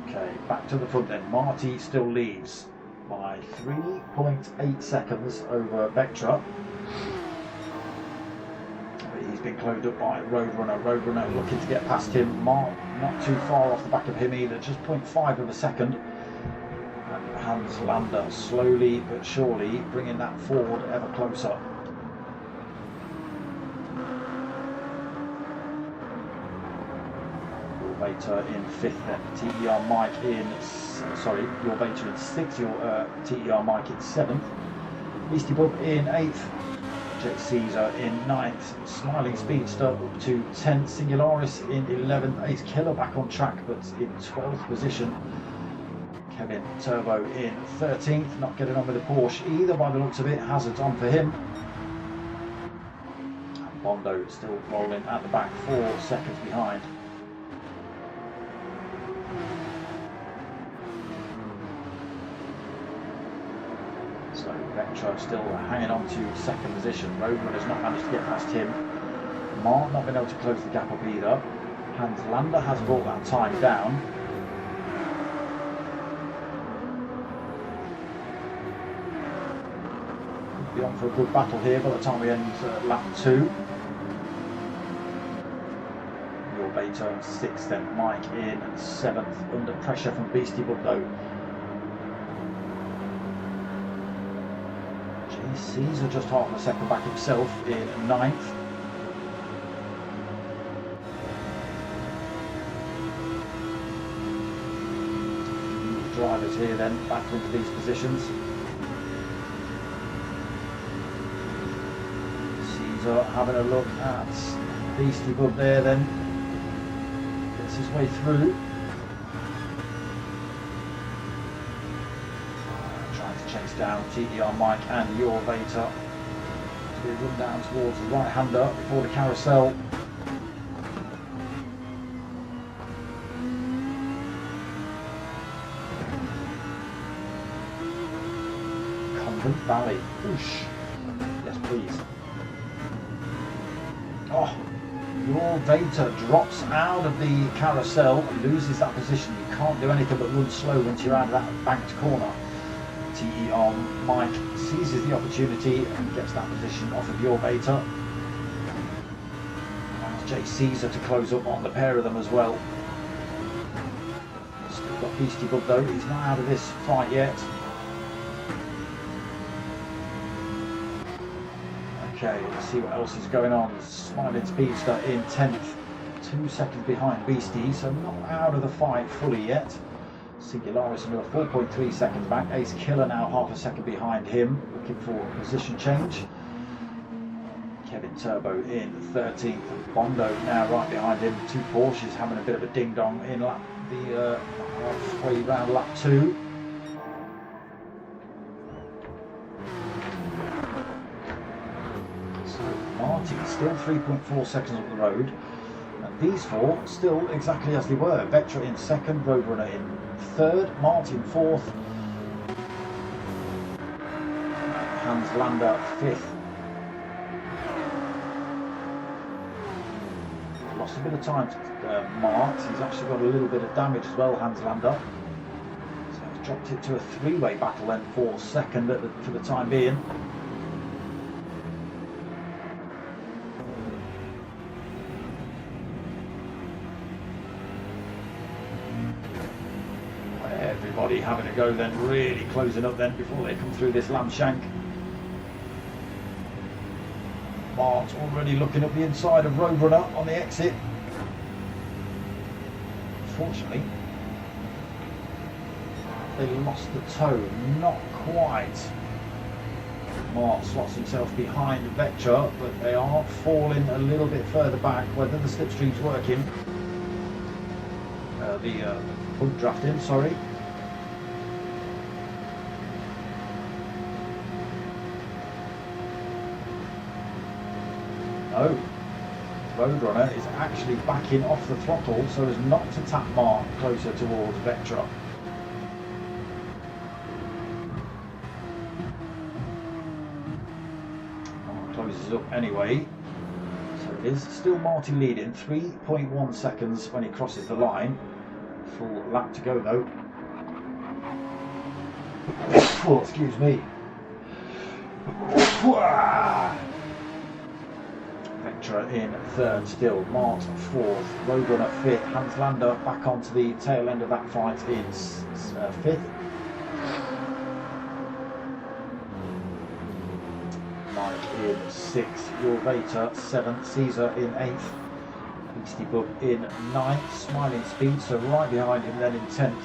Okay, back to the front then. Marty still leads by 3.8 seconds over Vectra. He's been closed up by Roadrunner. Roadrunner looking to get past him. Mark not too far off the back of him either, just 0.5 of a second. And Hans Lander slowly but surely bringing that forward ever closer. Your Beta in 5th then. TER Mike in, Your Beta in 6th, your TER Mike in 7th. Beastie Bub in 8th. Jay Caesar in 9th, Smiling Speedster up to 10th, Singularis in 11th, Ace Killer back on track but in 12th position. Kevin Turbo in 13th, not getting on with the Porsche either by the looks of it. Hazard's on for him. And Bondo still rolling at the back, 4 seconds behind. Turbo still hanging on to second position. Roadrunner's not managed to get past him. Mark not been able to close the gap up either. Hans Lander has brought that time down. Be on for a good battle here by the time we end lap 2. Your Beta 6th, then Mike in 7th, under pressure from Beastie Bud though. Caesar just half a second back himself in 9th. Drivers here then back into these positions. Caesar having a look at Beastie Bud there then. Gets his way through. Chase down TDR Mike and your Beta. So we run down towards the right hander before the carousel. Convent Valley. Whoosh. Yes, please. Oh, your Beta drops out of the carousel, loses that position. You can't do anything but run slow once you're out of that banked corner. TER Mike seizes the opportunity and gets that position off of your Beta. And Jay Caesar to close up on the pair of them as well. Still got Beastie Bud though, he's not out of this fight yet. Okay, let's see what else is going on. Smiling Speedster in 10th, 2 seconds behind Beastie, so not out of the fight fully yet. Singularis another 4.3 seconds back. Ace Killer now half a second behind him, looking for a position change. Kevin Turbo in 13th. Bondo now right behind him. 2 Porsches having a bit of a ding dong in the halfway round lap 2. So Marty still 3.4 seconds up the road. And these 4 still exactly as they were. Vectra in 2nd, Roadrunner in 3rd, Martin 4th, Hans Lander 5th. Lost a bit of time to Mart. He's actually got a little bit of damage as well, Hans Lander. So he's dropped it to a 3-way battle then for 2nd for the time being. Everybody having a go then, really closing up then before they come through this lamb shank. Mart's already looking up the inside of Roadrunner on the exit. Fortunately, they lost the toe, not quite. Mart slots himself behind Vectra, but they are falling a little bit further back. Whether the slipstream's working, the pump drafting, sorry. No, Roadrunner is actually backing off the throttle so as not to tap Mark closer towards Vectra. Mark closes up anyway, so it is still Marty leading, 3.1 seconds when he crosses the line. Full lap to go though. Oh, excuse me. Vectra in 3rd still, Mart 4th, Roadrunner 5th, Hans Lander back onto the tail end of that fight in 5th. Mike in 6th, Your Beta 7th, Caesar in 8th, Beastie Bud in 9th, Smiling Speedster right behind him then in 10th,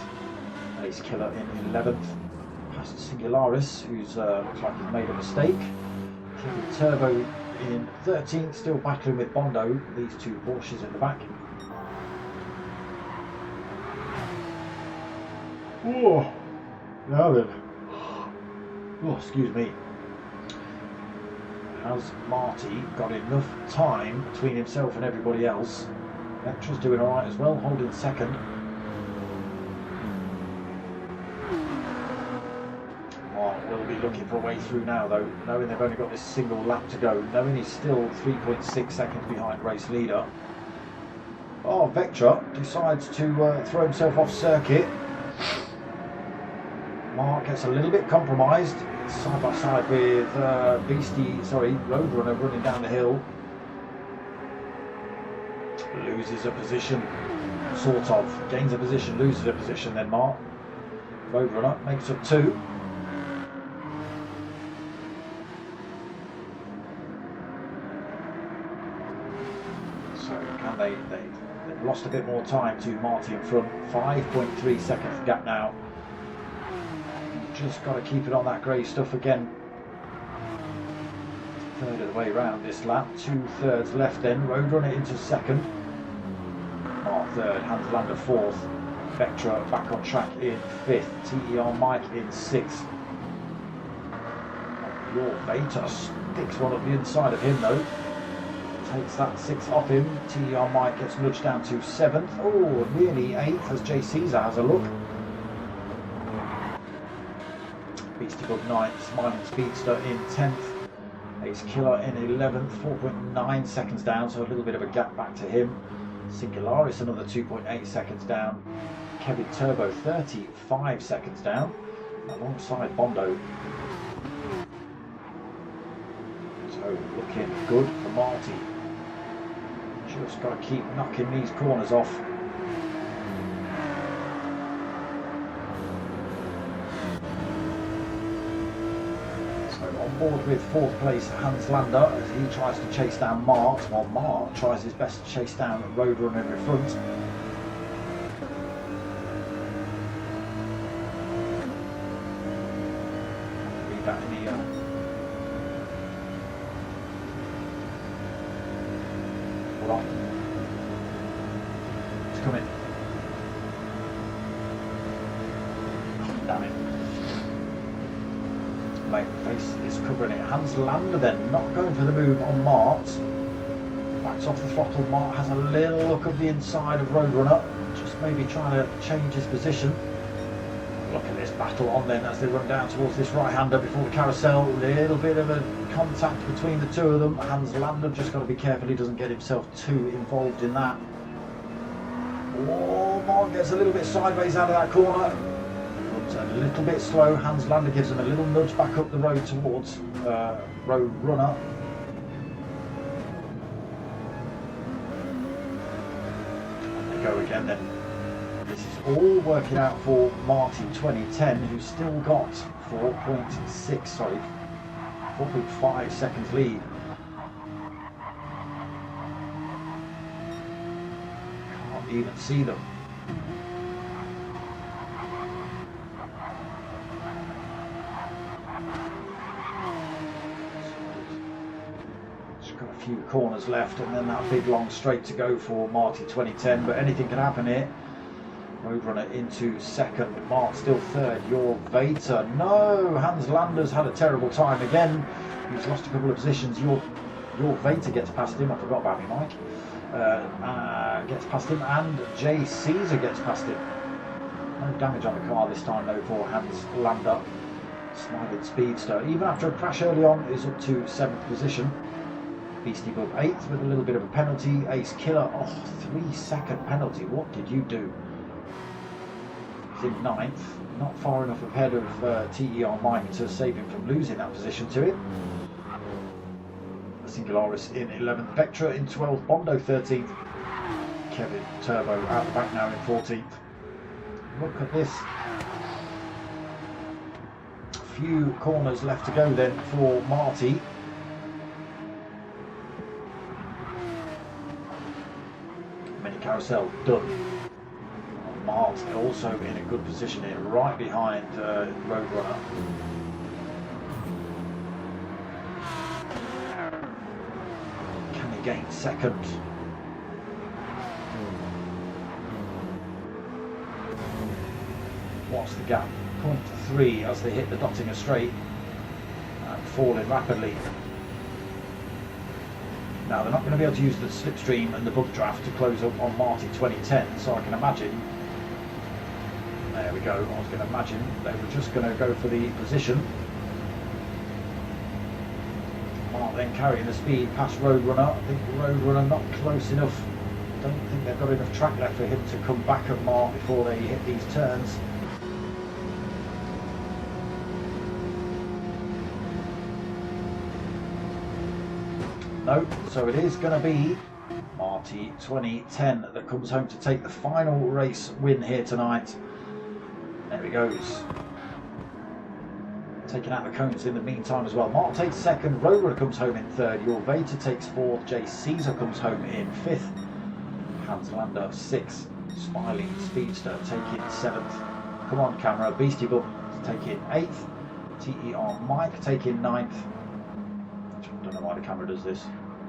Ace Killer in 11th, past Singularis who's looks like he's made a mistake, Kevin Turbo in 13th, still battling with Bondo, these 2 Porsches in the back. Oh, now then. Oh, excuse me. Has Marty got enough time between himself and everybody else? Vectra's doing alright as well, holding 2nd. will be looking for a way through now though, knowing they've only got this single lap to go, knowing he's still 3.6 seconds behind race leader. Oh, Vectra decides to throw himself off circuit. Mark gets a little bit compromised, side by side with Roadrunner running down the hill. Loses a position, sort of, gains a position, loses a position, then Mark. Roadrunner makes up 2. So can they've lost a bit more time to Marty in front, 5.3 seconds gap now. Just got to keep it on that grey stuff again. Third of the way round this lap, 2/3 left then, Roadrunner into second. Mark third, Hans Lander fourth, Vectra back on track in 5th, TER Mike in 6th. Your Vater sticks one up the inside of him though. Takes that 6th off him. TER Mike gets nudged down to 7th. Oh, nearly 8th as J Caesar has a look. Beastie Bug 9th, Smiling Speedster in 10th. Ace Killer in 11th, 4.9 seconds down, so a little bit of a gap back to him. Singularis another 2.8 seconds down. Kevin Turbo 35 seconds down, alongside Bondo. So looking good for Marty. Just got to keep knocking these corners off. On board with 4th place Hans Lander as he tries to chase down Mark, while Mark tries his best to chase down Roadrunner in front. Read that in the hold on. It's coming. Oh, damn it. Face is covering it. Hans Lander then not going for the move on Mart. Backs off the throttle. Mart has a little look of the inside of Roadrunner, just maybe trying to change his position. Look at this battle on then as they run down towards this right-hander before the carousel. Little bit of a contact between the two of them. Hans Lander just got to be careful he doesn't get himself too involved in that. Oh, Mart gets a little bit sideways out of that corner. A little bit slow. Hans Lander gives him a little nudge back up the road towards Roadrunner. And they go again then. This is all working out for Marty 2010, who's still got 4.5 seconds lead. Can't even see them. Few corners left and then that big long straight to go for Marty 2010, but anything can happen here. Roadrunner into 2nd, Mark still 3rd. Your Vater, no, Hans Lander's had a terrible time again. He's lost a couple of positions. Your Vater gets past him. I forgot about me, Mike. Gets past him, and J Caesar gets past him. No damage on the car this time though for Hans Lander. Smiling Speedster, even after a crash early on, is up to 7th position. Beastie Bug 8th with a little bit of a penalty. Ace Killer, 3-second penalty. What did you do? He's in 9th, not far enough ahead of TER Mike to save him from losing that position to him. Singularis in 11th, Vectra in 12th, Bondo 13th. Kevin Turbo out the back now in 14th. Look at this. A few corners left to go then for Marty. Carousel done. Mart also in a good position here, right behind Roadrunner. Can he gain 2nd? What's the gap? 0.3 as they hit the Dottinger straight and falling rapidly. Now they're not going to be able to use the slipstream and the bug draft to close up on Marty 2010, so I can imagine, there we go, I was going to imagine they were just going to go for the position then carrying the speed past Roadrunner. I think Roadrunner not close enough. Don't think they've got enough track left for him to come back at Mark before they hit these turns. No, so it is going to be Marty 2010 that comes home to take the final race win here tonight. There he goes. Taking out the cones in the meantime as well. Mark takes second, Roadrunner comes home in third, Your Vader takes fourth, Jay Caesar comes home in fifth, Hans Lander sixth, Smiley Speedster taking seventh. Come on camera, Beastie Bum taking eighth, TER Mike taking ninth. I don't know why the camera does this.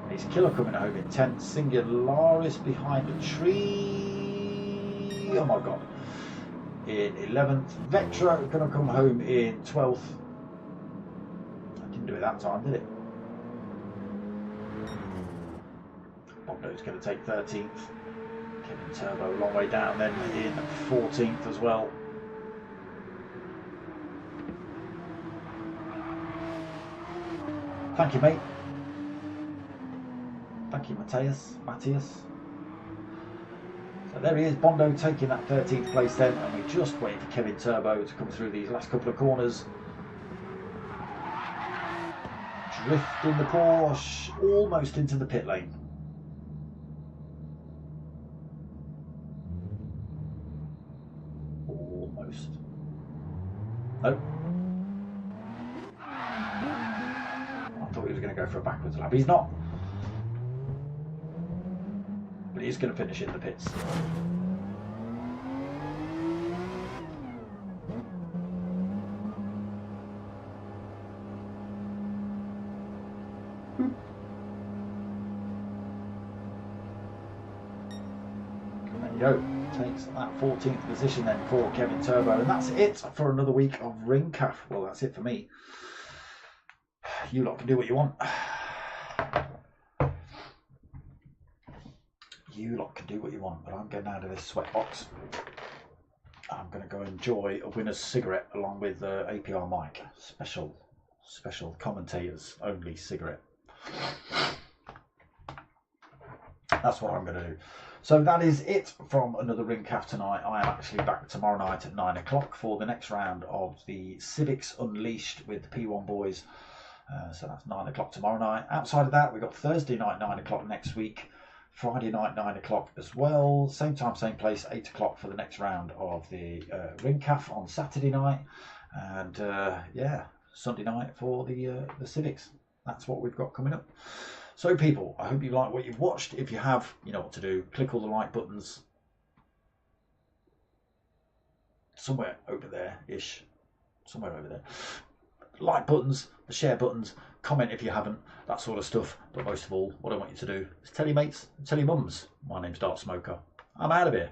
Ace Killer coming home in 10th, Singularis behind a tree, oh my god, in 11th, Vectra going to come home in 12th. Didn't do it that time, did it? Bondo's going to take 13th, Kevin Turbo a long way down then in 14th as well. Thank you, mate. Thank you, Matthias. So there he is, Bondo taking that 13th place then, and we're just waiting for Kevin Turbo to come through these last couple of corners. Drifting the Porsche almost into the pit lane. Almost. Nope. I thought he was going to go for a backwards lap. He's not. But he's going to finish in the pits. There you go. Takes that 14th position then for Kevin Turbo. And that's it for another week of Ring CAF. Well, that's it for me. You lot can do what you want. You lot can do what you want, but I'm getting out of this sweat box. I'm going to go enjoy a winner's cigarette along with APR Mike. Special commentators only cigarette. That's what I'm going to do. So that is it from another Ring CAF tonight. I am actually back tomorrow night at 9 o'clock for the next round of the Civics Unleashed with the P1 boys. So that's 9 o'clock tomorrow night. Outside of that, we've got Thursday night, 9 o'clock next week. Friday night, 9 o'clock as well. Same time, same place, 8 o'clock for the next round of the Ring CAF on Saturday night. And yeah, Sunday night for the Civics. That's what we've got coming up. So people, I hope you like what you've watched. If you have, you know what to do. Click all the like buttons. Somewhere over there-ish. Somewhere over there. Like buttons, the share buttons, comment if you haven't, that sort of stuff. But most of all, what I want you to do is tell your mates and tell your mums. My name's Dark Smoker. I'm out of here.